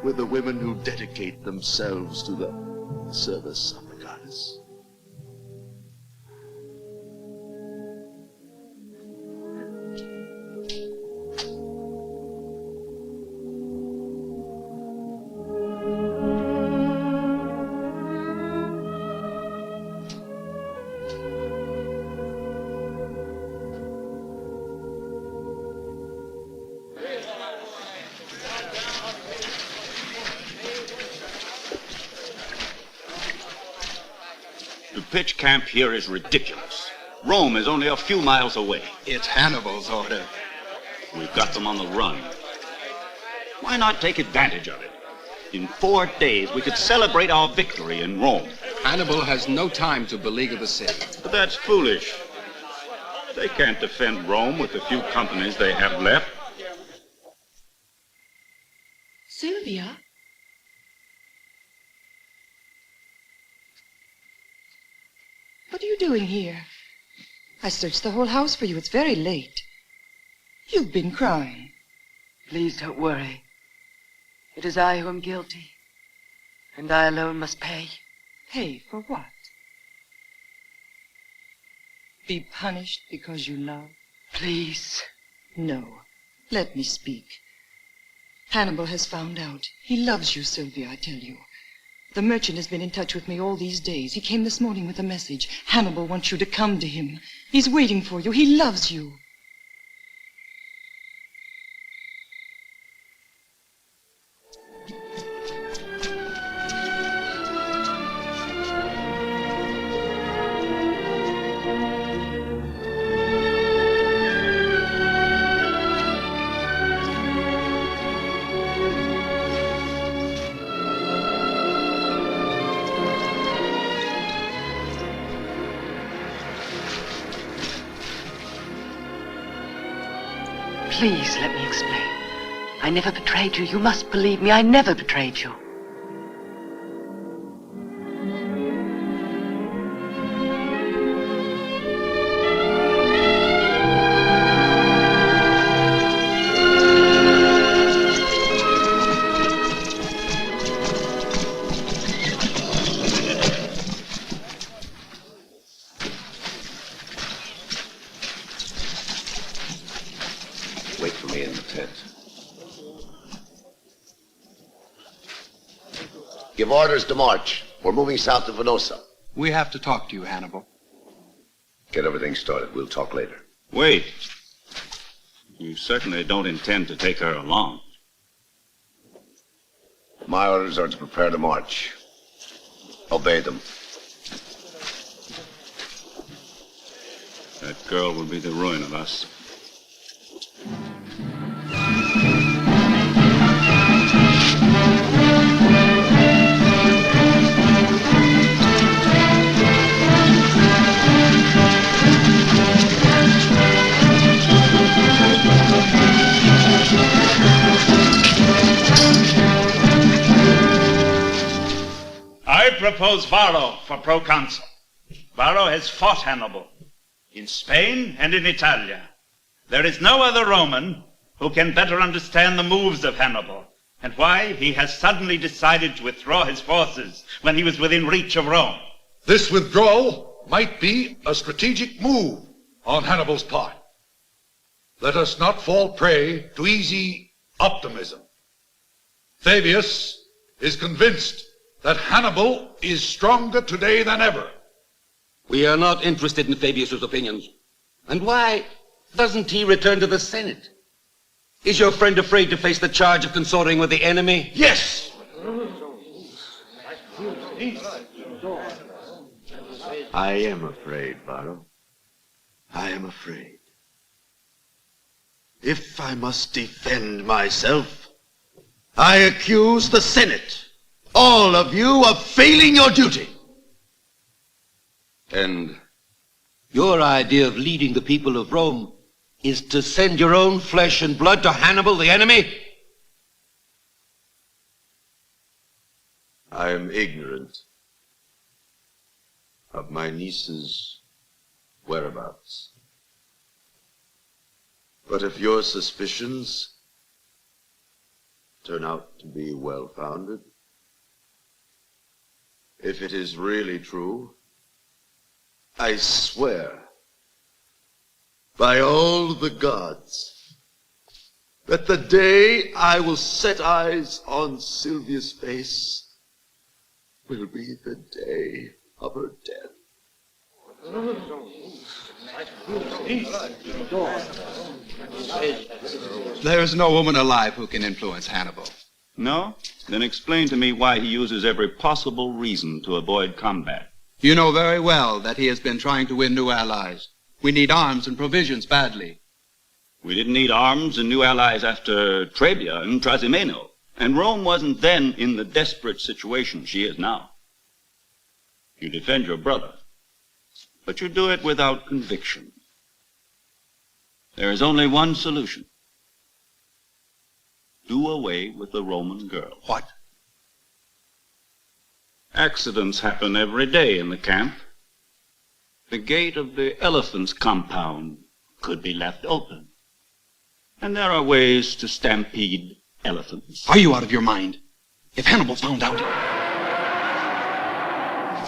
Speaker 19: with the women who dedicate themselves to the service of the goddess.
Speaker 20: To pitch camp here is ridiculous. Rome is only a few miles away.
Speaker 11: It's Hannibal's order.
Speaker 20: We've got them on the run. Why not take advantage of it? In 4 days, we could celebrate our victory in Rome.
Speaker 9: Hannibal has no time to beleaguer the city.
Speaker 20: But that's foolish. They can't defend Rome with the few companies they have left.
Speaker 16: Sylvia? What are you doing here? I searched the whole house for you. It's very late. You've been crying.
Speaker 12: Please don't worry. It is I who am guilty, and I alone must pay.
Speaker 16: Pay for what? Be punished because you love?
Speaker 12: Please.
Speaker 16: No. Let me speak. Hannibal has found out. He loves you, Sylvia, I tell you. The merchant has been in touch with me all these days. He came this morning with a message. Hannibal wants you to come to him. He's waiting for you. He loves you.
Speaker 12: Please let me explain. I never betrayed you. You must believe me. I never betrayed you.
Speaker 10: Wait for me in the tent. Give orders to march. We're moving south to Venosa.
Speaker 11: We have to talk to you, Hannibal.
Speaker 10: Get everything started. We'll talk later.
Speaker 20: Wait. You certainly don't intend to take her along.
Speaker 10: My orders are to prepare to march. Obey them.
Speaker 20: That girl will be the ruin of us.
Speaker 5: I propose Varro for proconsul. Varro has fought Hannibal in Spain and in Italia. There is no other Roman who can better understand the moves of Hannibal and why he has suddenly decided to withdraw his forces when he was within reach of Rome.
Speaker 17: This withdrawal might be a strategic move on Hannibal's part. Let us not fall prey to easy optimism. Fabius is convinced that Hannibal is stronger today than ever.
Speaker 1: We are not interested in Fabius's opinions. And why doesn't he return to the Senate? Is your friend afraid to face the charge of consorting with the enemy?
Speaker 19: Yes! I am afraid, Varro. I am afraid. If I must defend myself, I accuse the Senate, all of you, of failing your duty.
Speaker 1: And your idea of leading the people of Rome is to send your own flesh and blood to Hannibal, the enemy?
Speaker 19: I am ignorant of my niece's whereabouts.
Speaker 6: But if your suspicions turn out to be well-founded, if it is really true, I swear by all the gods that the day I will set eyes on Sylvia's face will be the day of her death.
Speaker 11: There is no woman alive who can influence Hannibal.
Speaker 20: No? Then explain to me why he uses every possible reason to avoid combat.
Speaker 11: You know very well that he has been trying to win new allies. We need arms and provisions badly.
Speaker 20: We didn't need arms and new allies after Trebia and Trasimeno. And Rome wasn't then in the desperate situation she is now. You defend your brother, but you do it without conviction. There is only one solution. Do away with the Roman girl.
Speaker 11: What?
Speaker 20: Accidents happen every day in the camp. The gate of the elephant's compound could be left open. And there are ways to stampede elephants.
Speaker 11: Are you out of your mind? If Hannibal found out...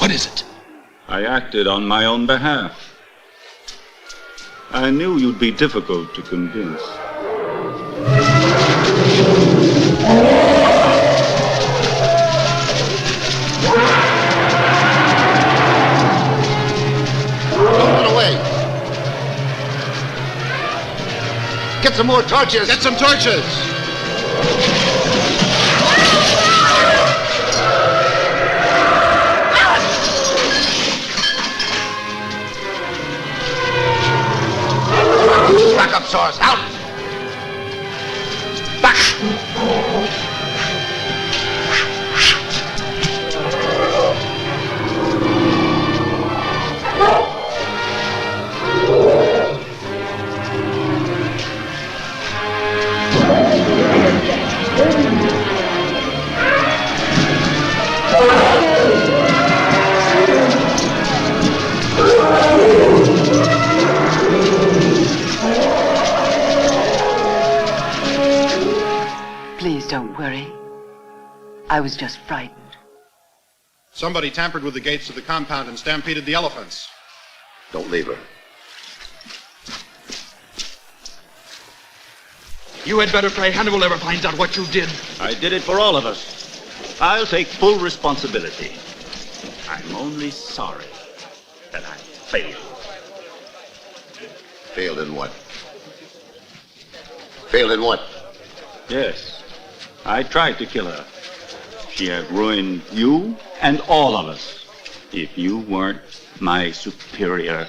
Speaker 11: What is it?
Speaker 20: I acted on my own behalf. I knew you'd be difficult to convince.
Speaker 3: Don't run away. Get some more torches.
Speaker 18: Get some torches.
Speaker 3: Back up, Source. Out. Back.
Speaker 12: Please don't worry. I was just frightened.
Speaker 18: Somebody tampered with the gates of the compound and stampeded the elephants.
Speaker 10: Don't leave her.
Speaker 11: You had better pray Hannibal never finds out what you did.
Speaker 20: I did it for all of us. I'll take full responsibility. I'm only sorry that I failed.
Speaker 10: Failed in what? Failed in what?
Speaker 20: Yes, I tried to kill her. She had ruined you and all of us if you weren't my superior.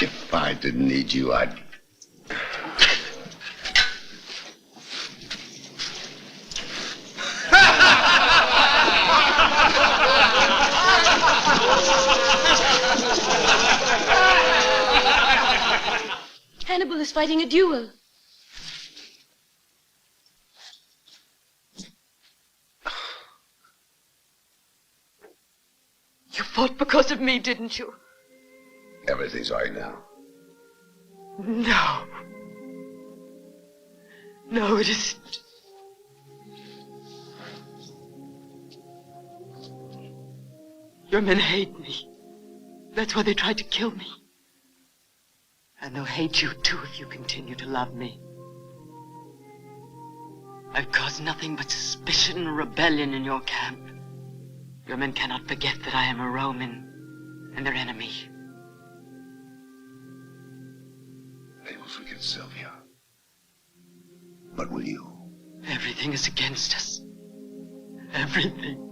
Speaker 10: If I didn't need you, I'd
Speaker 21: is fighting a duel.
Speaker 12: You fought because of me, didn't you?
Speaker 10: Everything's all right now.
Speaker 12: No. No, it isn't. Your men hate me. That's why they tried to kill me. And they'll hate you too if you continue to love me. I've caused nothing but suspicion and rebellion in your camp. Your men cannot forget that I am a Roman and their enemy.
Speaker 10: They will forget Sylvia. But will you?
Speaker 12: Everything is against us. Everything.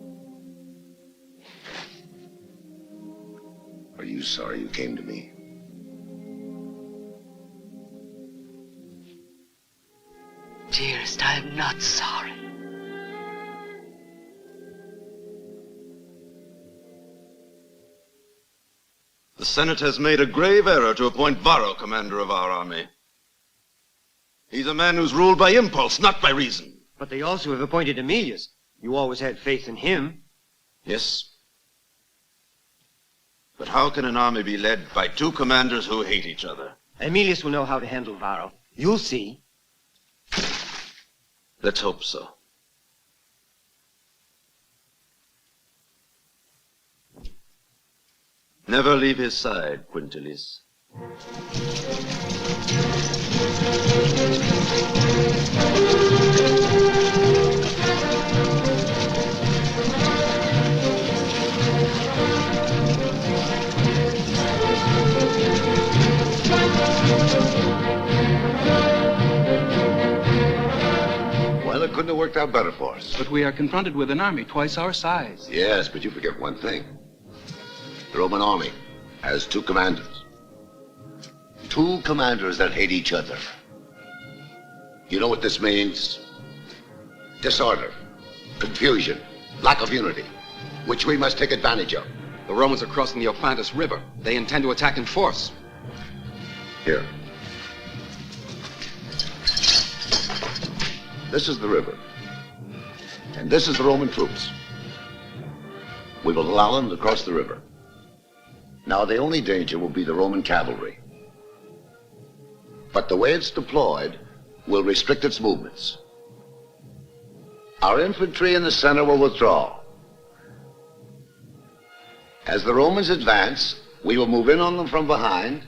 Speaker 10: Are you sorry you came to me?
Speaker 12: Dearest, I am not sorry.
Speaker 6: The Senate has made a grave error to appoint Varro commander of our army. He's a man who's ruled by impulse, not by reason.
Speaker 8: But they also have appointed Emilius. You always had faith in him.
Speaker 6: Yes. But how can an army be led by two commanders who hate each other?
Speaker 8: Emilius will know how to handle Varro. You'll see.
Speaker 6: Let's hope so. Never leave his side, Quintilius.
Speaker 10: Well, it couldn't have worked out better for us.
Speaker 11: But we are confronted with an army twice our size.
Speaker 10: Yes, but you forget one thing. The Roman army has two commanders. Two commanders that hate each other. You know what this means? Disorder, confusion, lack of unity, which we must take advantage of.
Speaker 9: The Romans are crossing the Ophantus River. They intend to attack in force.
Speaker 10: Here. This is the river. And this is the Roman troops. We will allow them to cross the river. Now, the only danger will be the Roman cavalry. But the way it's deployed will restrict its movements. Our infantry in the center will withdraw. As the Romans advance, we will move in on them from behind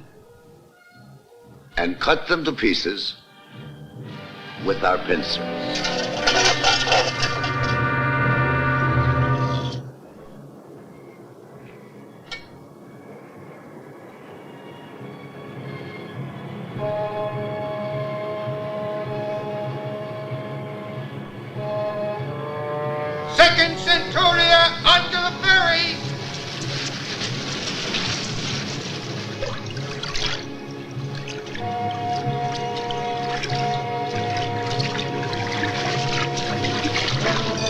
Speaker 10: and cut them to pieces with our pincers.
Speaker 3: Second Centuria onto the ferry!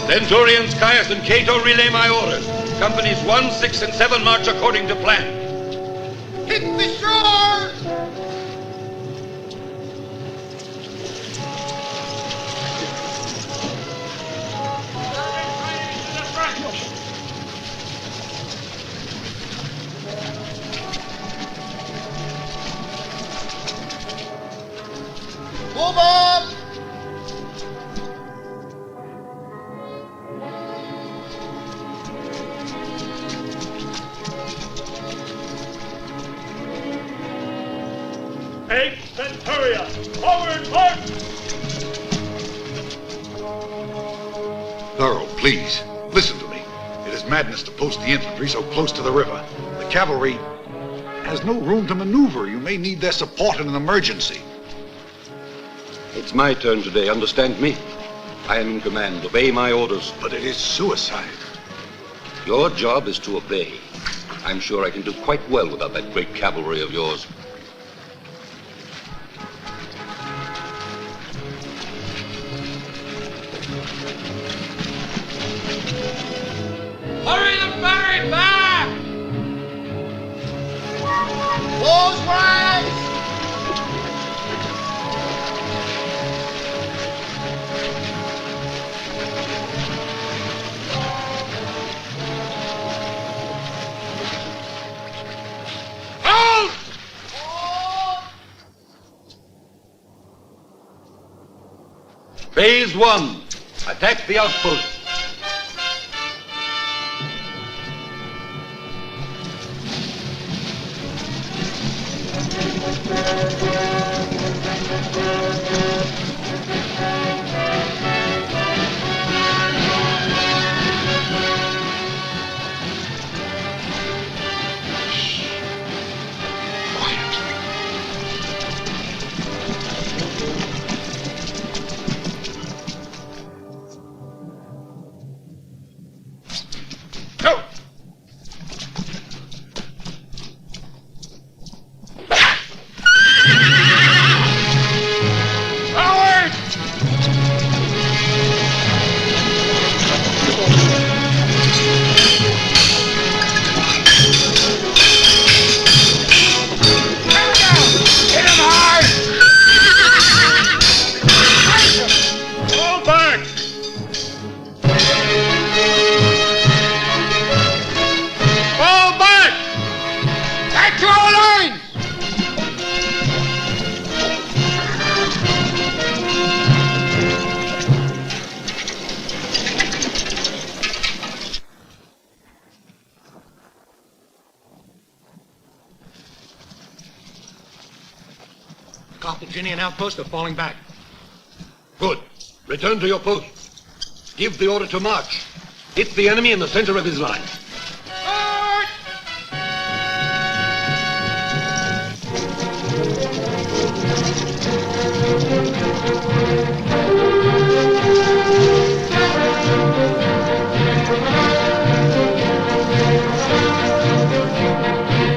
Speaker 1: Centurions Caius and Cato relay my orders. Companies 1, 6, and 7 march according to plan.
Speaker 3: Hit the shore! Move up!
Speaker 22: Eighth Centuria, forward march!
Speaker 17: Thorough, please, listen to me. It is madness to post the infantry so close to the river. The cavalry has no room to maneuver. You may need their support in an emergency.
Speaker 1: It's my turn today, understand me? I am in command. Obey my orders.
Speaker 17: But it is suicide.
Speaker 1: Your job is to obey. I'm sure I can do quite well without that great cavalry of yours.
Speaker 3: Hurry the ferry back! Close rise!
Speaker 1: Phase 1. Attack the outpost.
Speaker 7: Carthaginian outposts are falling back.
Speaker 1: Good. Return to your post. Give the order to march. Hit the enemy in the center of his line.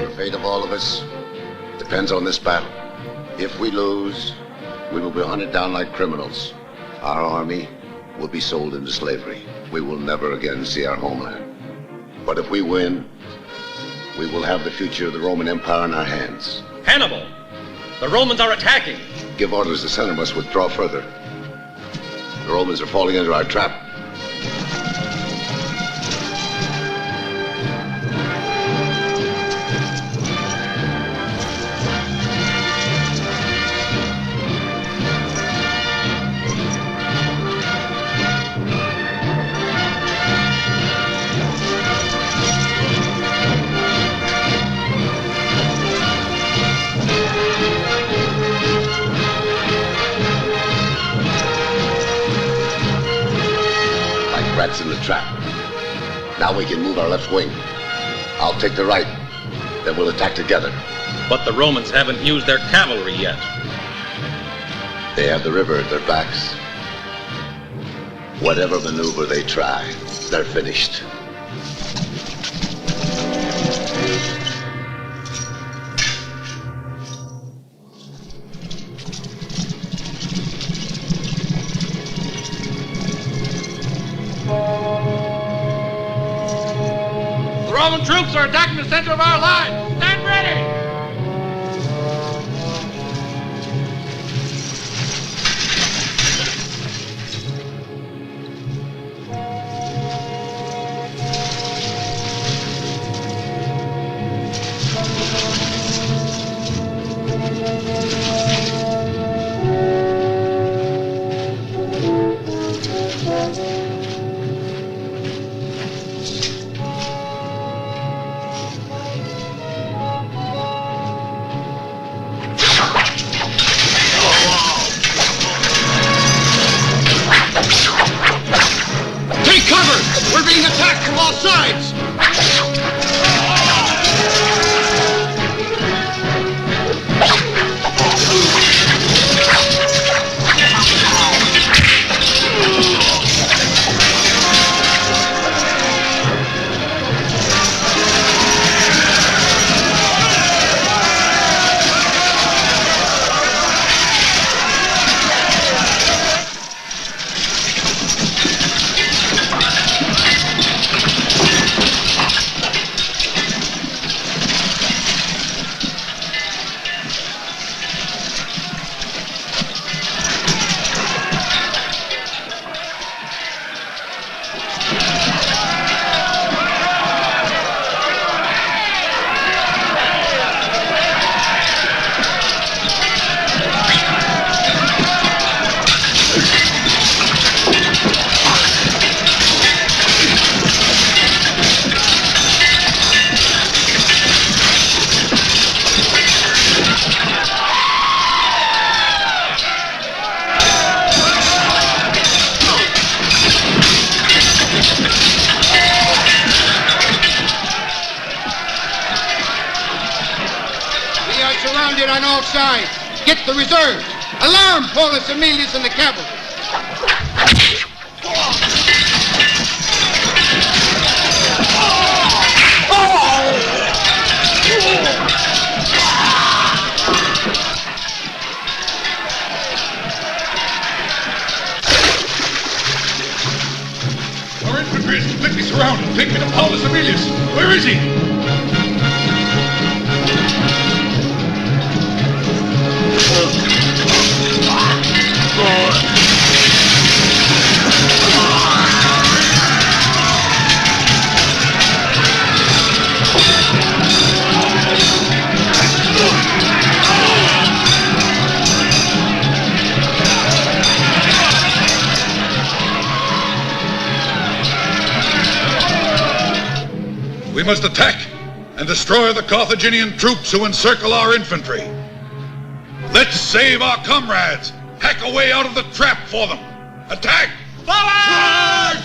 Speaker 10: The fate of all of us depends on this battle. If we lose, we will be hunted down like criminals. Our army will be sold into slavery. We will never again see our homeland. But if we win, we will have the future of the Roman Empire in our hands.
Speaker 9: Hannibal! The Romans are attacking!
Speaker 10: Give orders to center must withdraw further. The Romans are falling into our trap. Rats in the trap. Now we can move our left wing. I'll take the right. Then we'll attack together.
Speaker 9: But the Romans haven't used their cavalry yet.
Speaker 10: They have the river at their backs. Whatever maneuver they try, they're finished.
Speaker 7: The Roman troops are attacking the center of our line. Stand ready!
Speaker 4: on all sides. Get the reserves. Alarm Paulus Emilius and the cavalry.
Speaker 17: Our infantry is completely surrounded. Take me to Paulus Emilius. Where is he? We must attack and destroy the Carthaginian troops who encircle our infantry. Let's save our comrades. Hack a way out of the trap for them. Attack! Forward!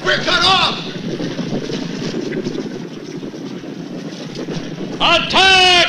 Speaker 4: We're cut off!
Speaker 22: Attack!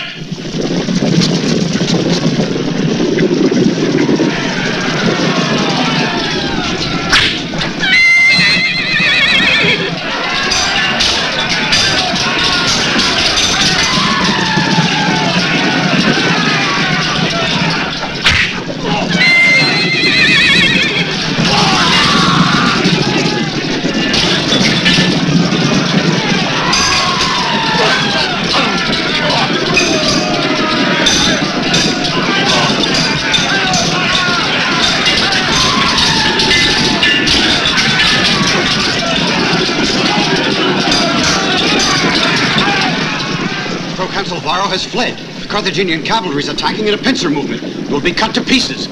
Speaker 8: Proconsul Varro has fled. The Carthaginian cavalry is attacking in a pincer movement. We'll be cut to pieces.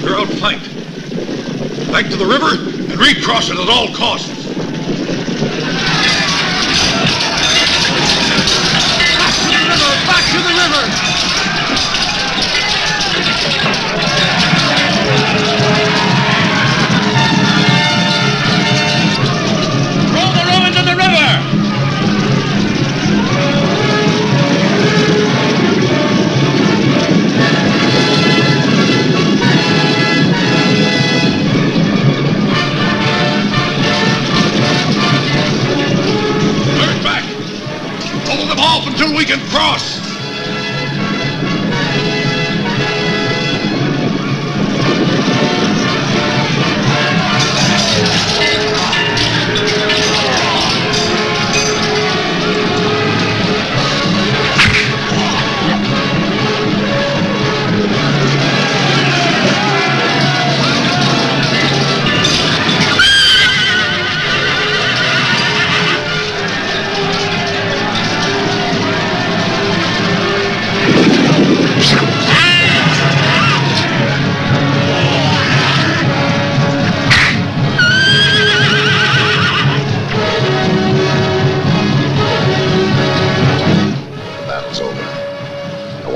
Speaker 17: We're outflanked. Back to the river and recross it at all costs.
Speaker 4: Back to the river!
Speaker 22: Throw the Romans in the river!
Speaker 17: Turn back! Hold them off until we can cross!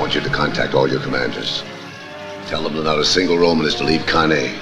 Speaker 10: You to contact all your commanders. Tell them that not a single Roman is to leave Cannae.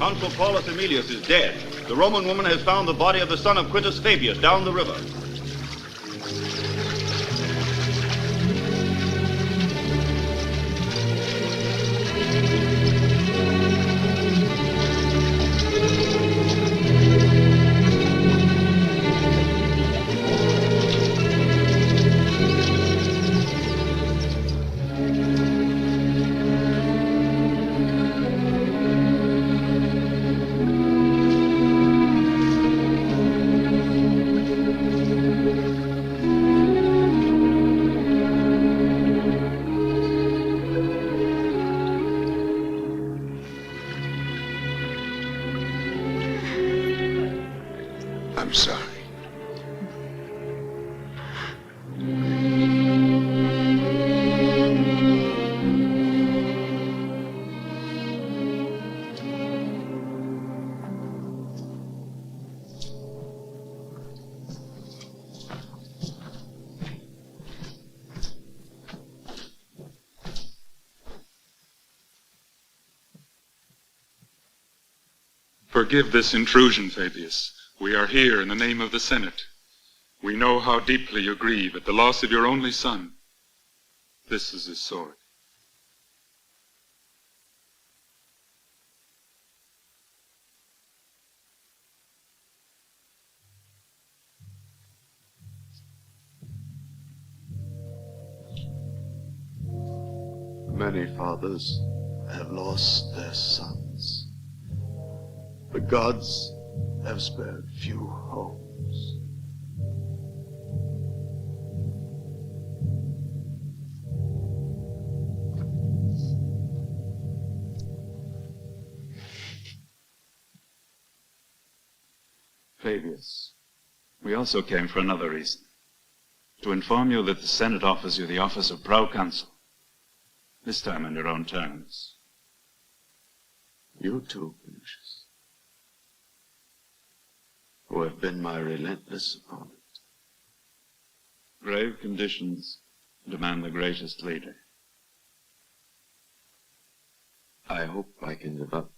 Speaker 20: Consul Paulus Aemilius is dead. The Roman woman has found the body of the son of Quintus Fabius down the river.
Speaker 10: I'm sorry.
Speaker 2: Forgive this intrusion, Fabius. We are here in the name of the Senate. We know how deeply you grieve at the loss of your only son. This is his sword.
Speaker 19: Many fathers have lost their sons. The gods have spared few homes.
Speaker 5: Fabius, we also came for another reason. To inform you that the Senate offers you the office of proconsul. This time on your own terms.
Speaker 19: You too, Lucius, who have been my relentless opponent.
Speaker 5: Grave conditions demand the greatest leader.
Speaker 19: I hope I can live up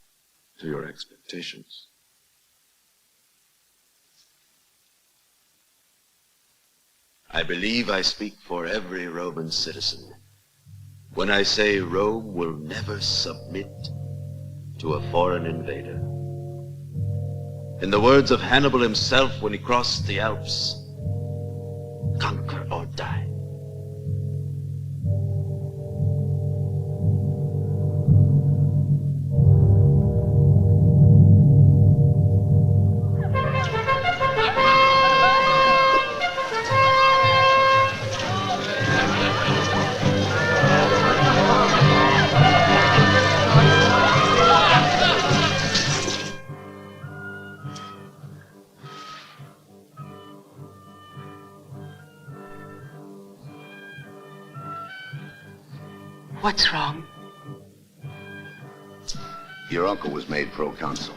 Speaker 19: to your expectations. I believe I speak for every Roman citizen when I say Rome will never submit to a foreign invader. In the words of Hannibal himself when he crossed the Alps, conquer or die.
Speaker 12: What's wrong?
Speaker 10: Your uncle was made proconsul.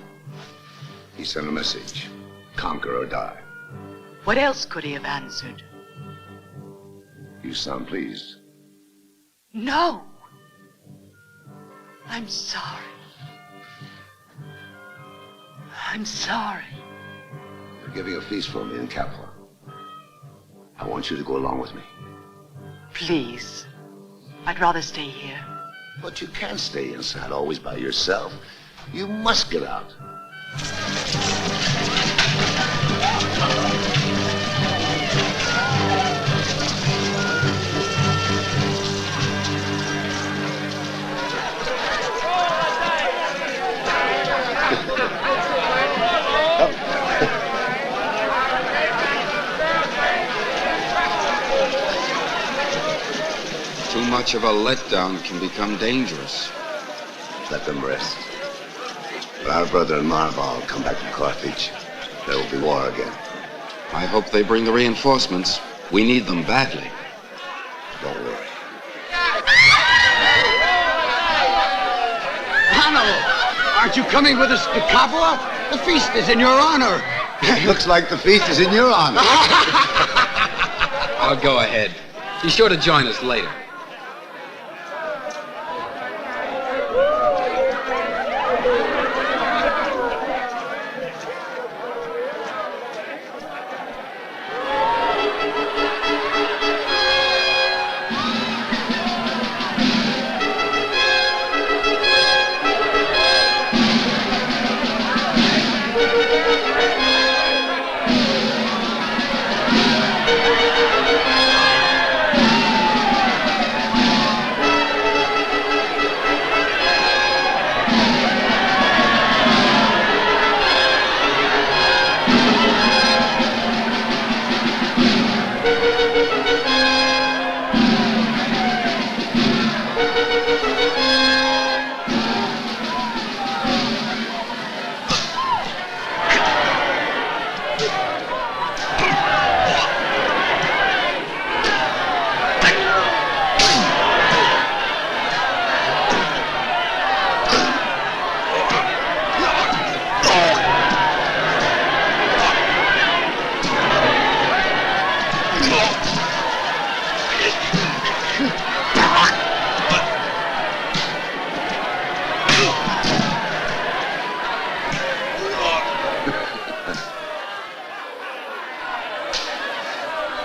Speaker 10: He sent a message, conquer or die.
Speaker 12: What else could he have answered?
Speaker 10: You sound pleased.
Speaker 12: No. I'm sorry. I'm sorry.
Speaker 10: They're giving a feast for me in Capua. I want you to go along with me.
Speaker 12: Please. I'd rather stay here.
Speaker 10: But you can't stay inside always by yourself. You must get out.
Speaker 14: Too much of a letdown can become dangerous.
Speaker 10: Let them rest. When our brother and Marval come back from Carthage, there will be war again.
Speaker 14: I hope they bring the reinforcements. We need them badly.
Speaker 10: Don't worry.
Speaker 8: Hannibal, aren't you coming with us to Capua? The feast is in your honor.
Speaker 10: Looks like the feast is in your honor.
Speaker 9: I'll go ahead. Be sure to join us later.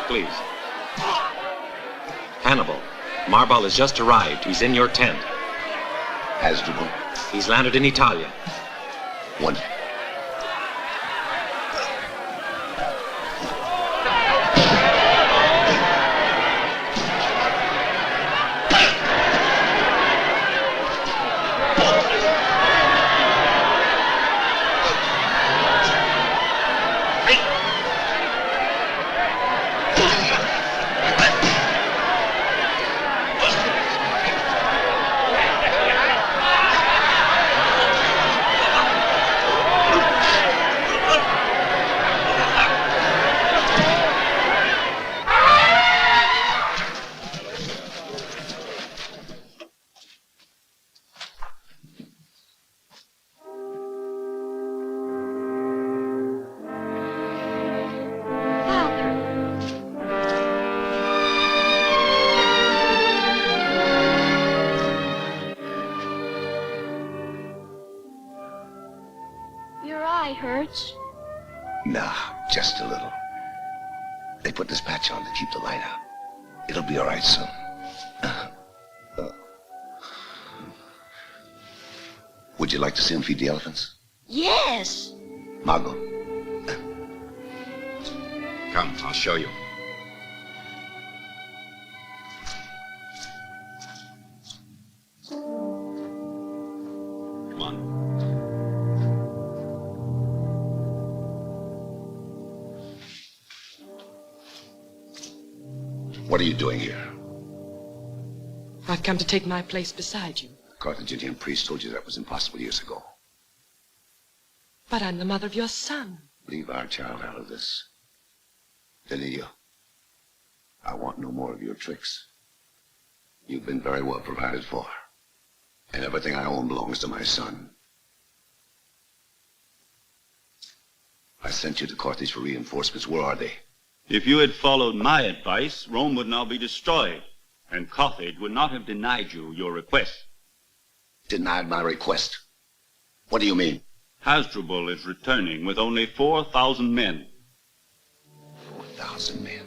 Speaker 9: Please. Hannibal, Marbal has just arrived. He's in your tent.
Speaker 10: Hasdrubal?
Speaker 9: He's landed in Italia.
Speaker 10: Wonderful.
Speaker 13: Your eye hurts.
Speaker 10: Nah, just a little. They put this patch on to keep the light out. It'll be all right soon. Would you like to see him feed the elephants?
Speaker 13: Yes.
Speaker 10: Margot.
Speaker 1: Come, I'll show you. Come on.
Speaker 10: What are you doing here?
Speaker 16: I've come to take my place beside you.
Speaker 10: The Carthaginian priest told you that was impossible years ago.
Speaker 16: But I'm the mother of your son.
Speaker 10: Leave our child out of this. Delia, I want no more of your tricks. You've been very well provided for. And everything I own belongs to my son. I sent you to Carthage for reinforcements. Where are they?
Speaker 20: If you had followed my advice, Rome would now be destroyed, and Carthage would not have denied you your request.
Speaker 10: Denied my request? What do you mean?
Speaker 20: Hasdrubal is returning with only 4,000 men.
Speaker 10: 4,000 men?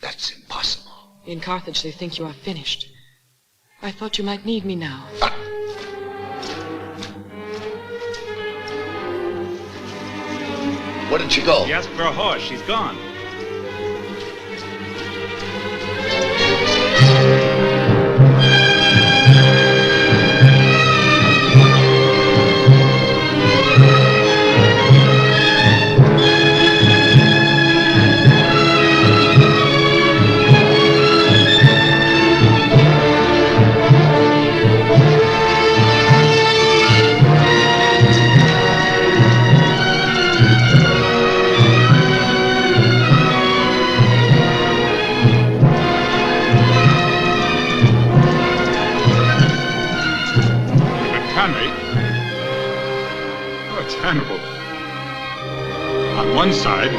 Speaker 10: That's impossible.
Speaker 16: In Carthage, they think you are finished. I thought you might need me now.
Speaker 10: Where did she go?
Speaker 5: She asked for a horse. She's gone.
Speaker 2: Hannibal. On one side,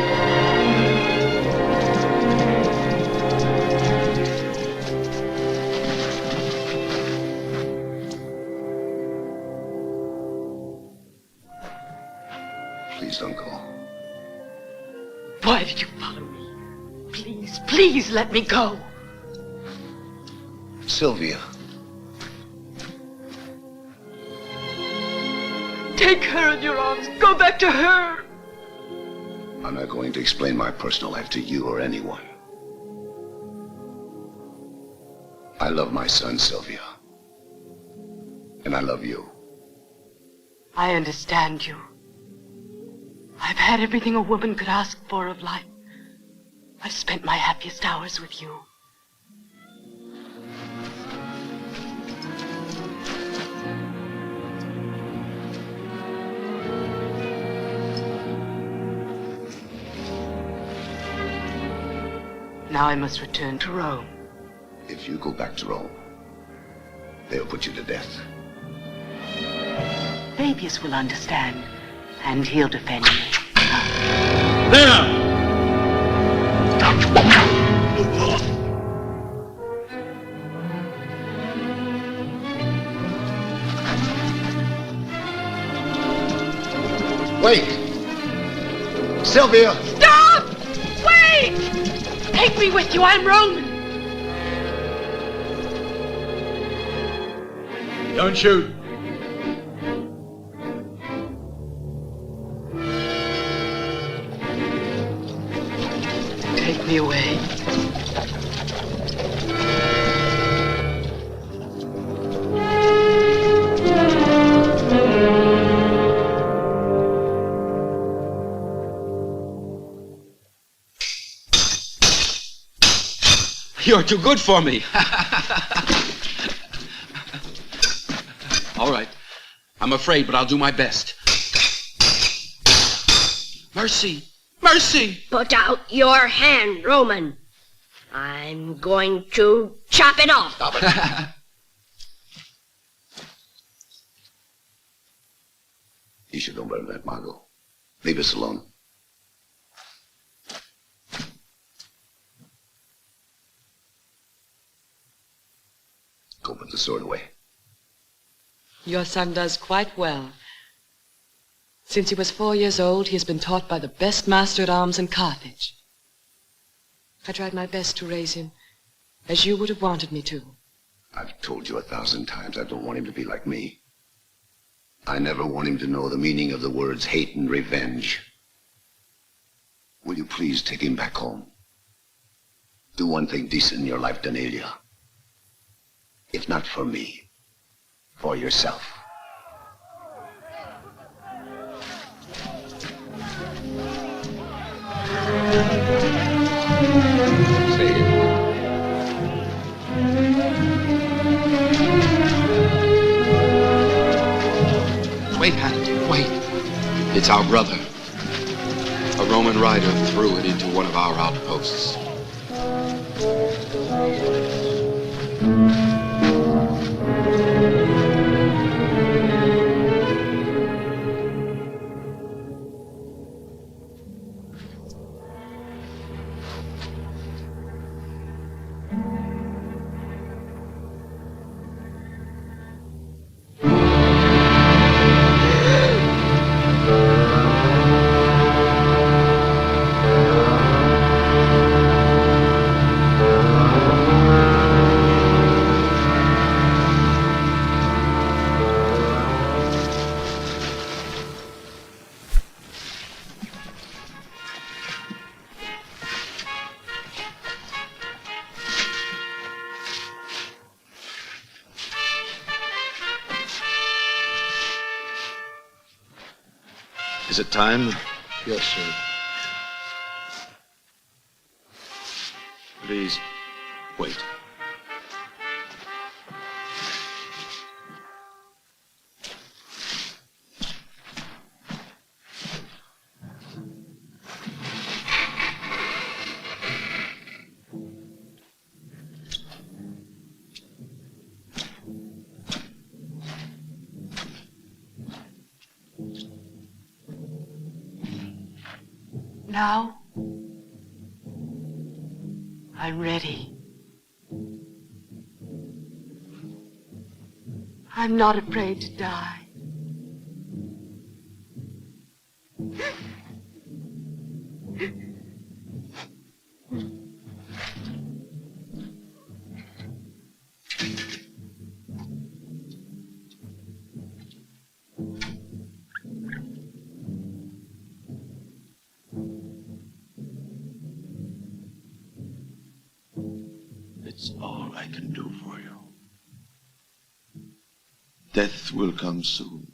Speaker 10: please don't go.
Speaker 12: Why did you follow me? Please, please let me go.
Speaker 10: Sylvia.
Speaker 12: Take her in your arms. Go back to her.
Speaker 10: I'm not going to explain my personal life to you or anyone. I love my son, Sylvia. And I love you.
Speaker 12: I understand you. I've had everything a woman could ask for of life. I've spent my happiest hours with you. Now I must return to Rome.
Speaker 10: If you go back to Rome, they'll put you to death.
Speaker 12: Fabius will understand, and he'll defend me.
Speaker 20: There!
Speaker 10: Wait! Sylvia!
Speaker 12: Stop! Wait! Take me with you. I'm Roman.
Speaker 17: Don't shoot.
Speaker 12: Take me away.
Speaker 9: You're too good for me. All right. I'm afraid, but I'll do my best. Mercy! Mercy!
Speaker 13: Put out your hand, Roman. I'm going to chop it off.
Speaker 10: Stop it. You should know better than that, Margot. Leave us alone. Go put the sword away.
Speaker 16: Your son does quite well. Since he was 4 years old, he has been taught by the best master at arms in Carthage. I tried my best to raise him as you would have wanted me to.
Speaker 10: I've told you 1,000 times I don't want him to be like me. I never want him to know the meaning of the words hate and revenge. Will you please take him back home? Do one thing decent in your life, Danelia. If not for me, for yourself.
Speaker 9: Stay here. Wait, Hannah, wait. It's our brother. A Roman rider threw it into one of our outposts.
Speaker 19: Is it time?
Speaker 18: Yes, sir.
Speaker 19: Please, wait.
Speaker 12: Now, I'm ready. I'm not afraid to die.
Speaker 19: It's all I can do for you. Death will come soon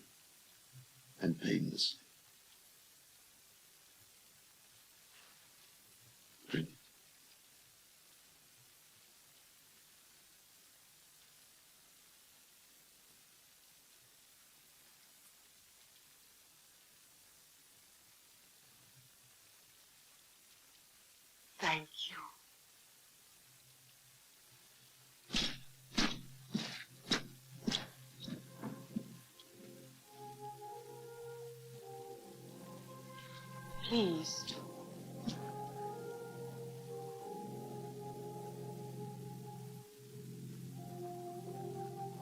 Speaker 19: and painlessly. Drink.
Speaker 12: Thank you. Please.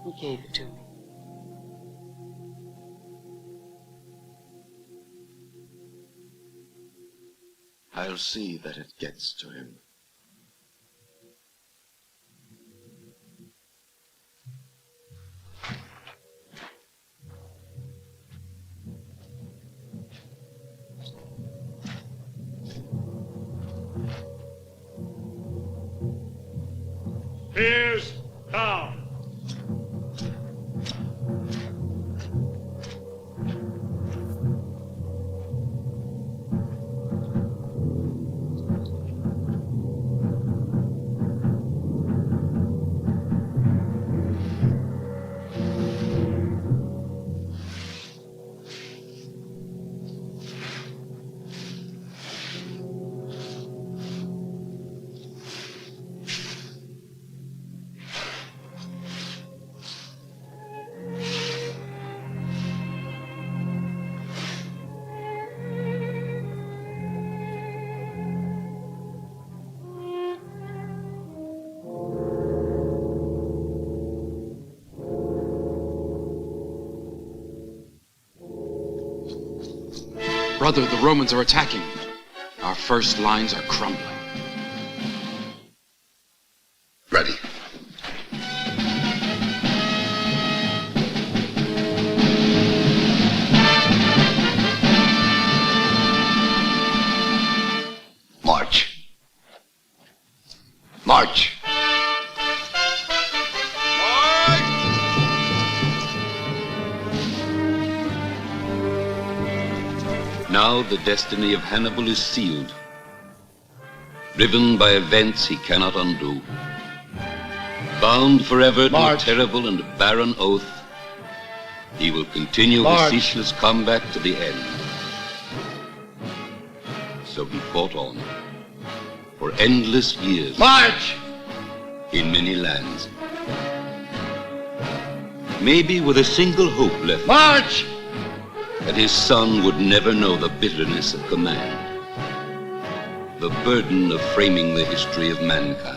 Speaker 12: He gave it to me.
Speaker 19: I'll see that it gets to him.
Speaker 3: Here's down.
Speaker 9: Brother, the Romans are attacking. Our first lines are crumbling.
Speaker 10: Ready. March. March.
Speaker 1: Now the destiny of Hannibal is sealed. Driven by events he cannot undo. Bound forever to a terrible and barren oath, he will continue his ceaseless combat to the end. So he fought on for endless years.
Speaker 3: March!
Speaker 1: In many lands. Maybe with a single hope left.
Speaker 3: March!
Speaker 1: That his son would never know the bitterness of command, the burden of framing the history of mankind.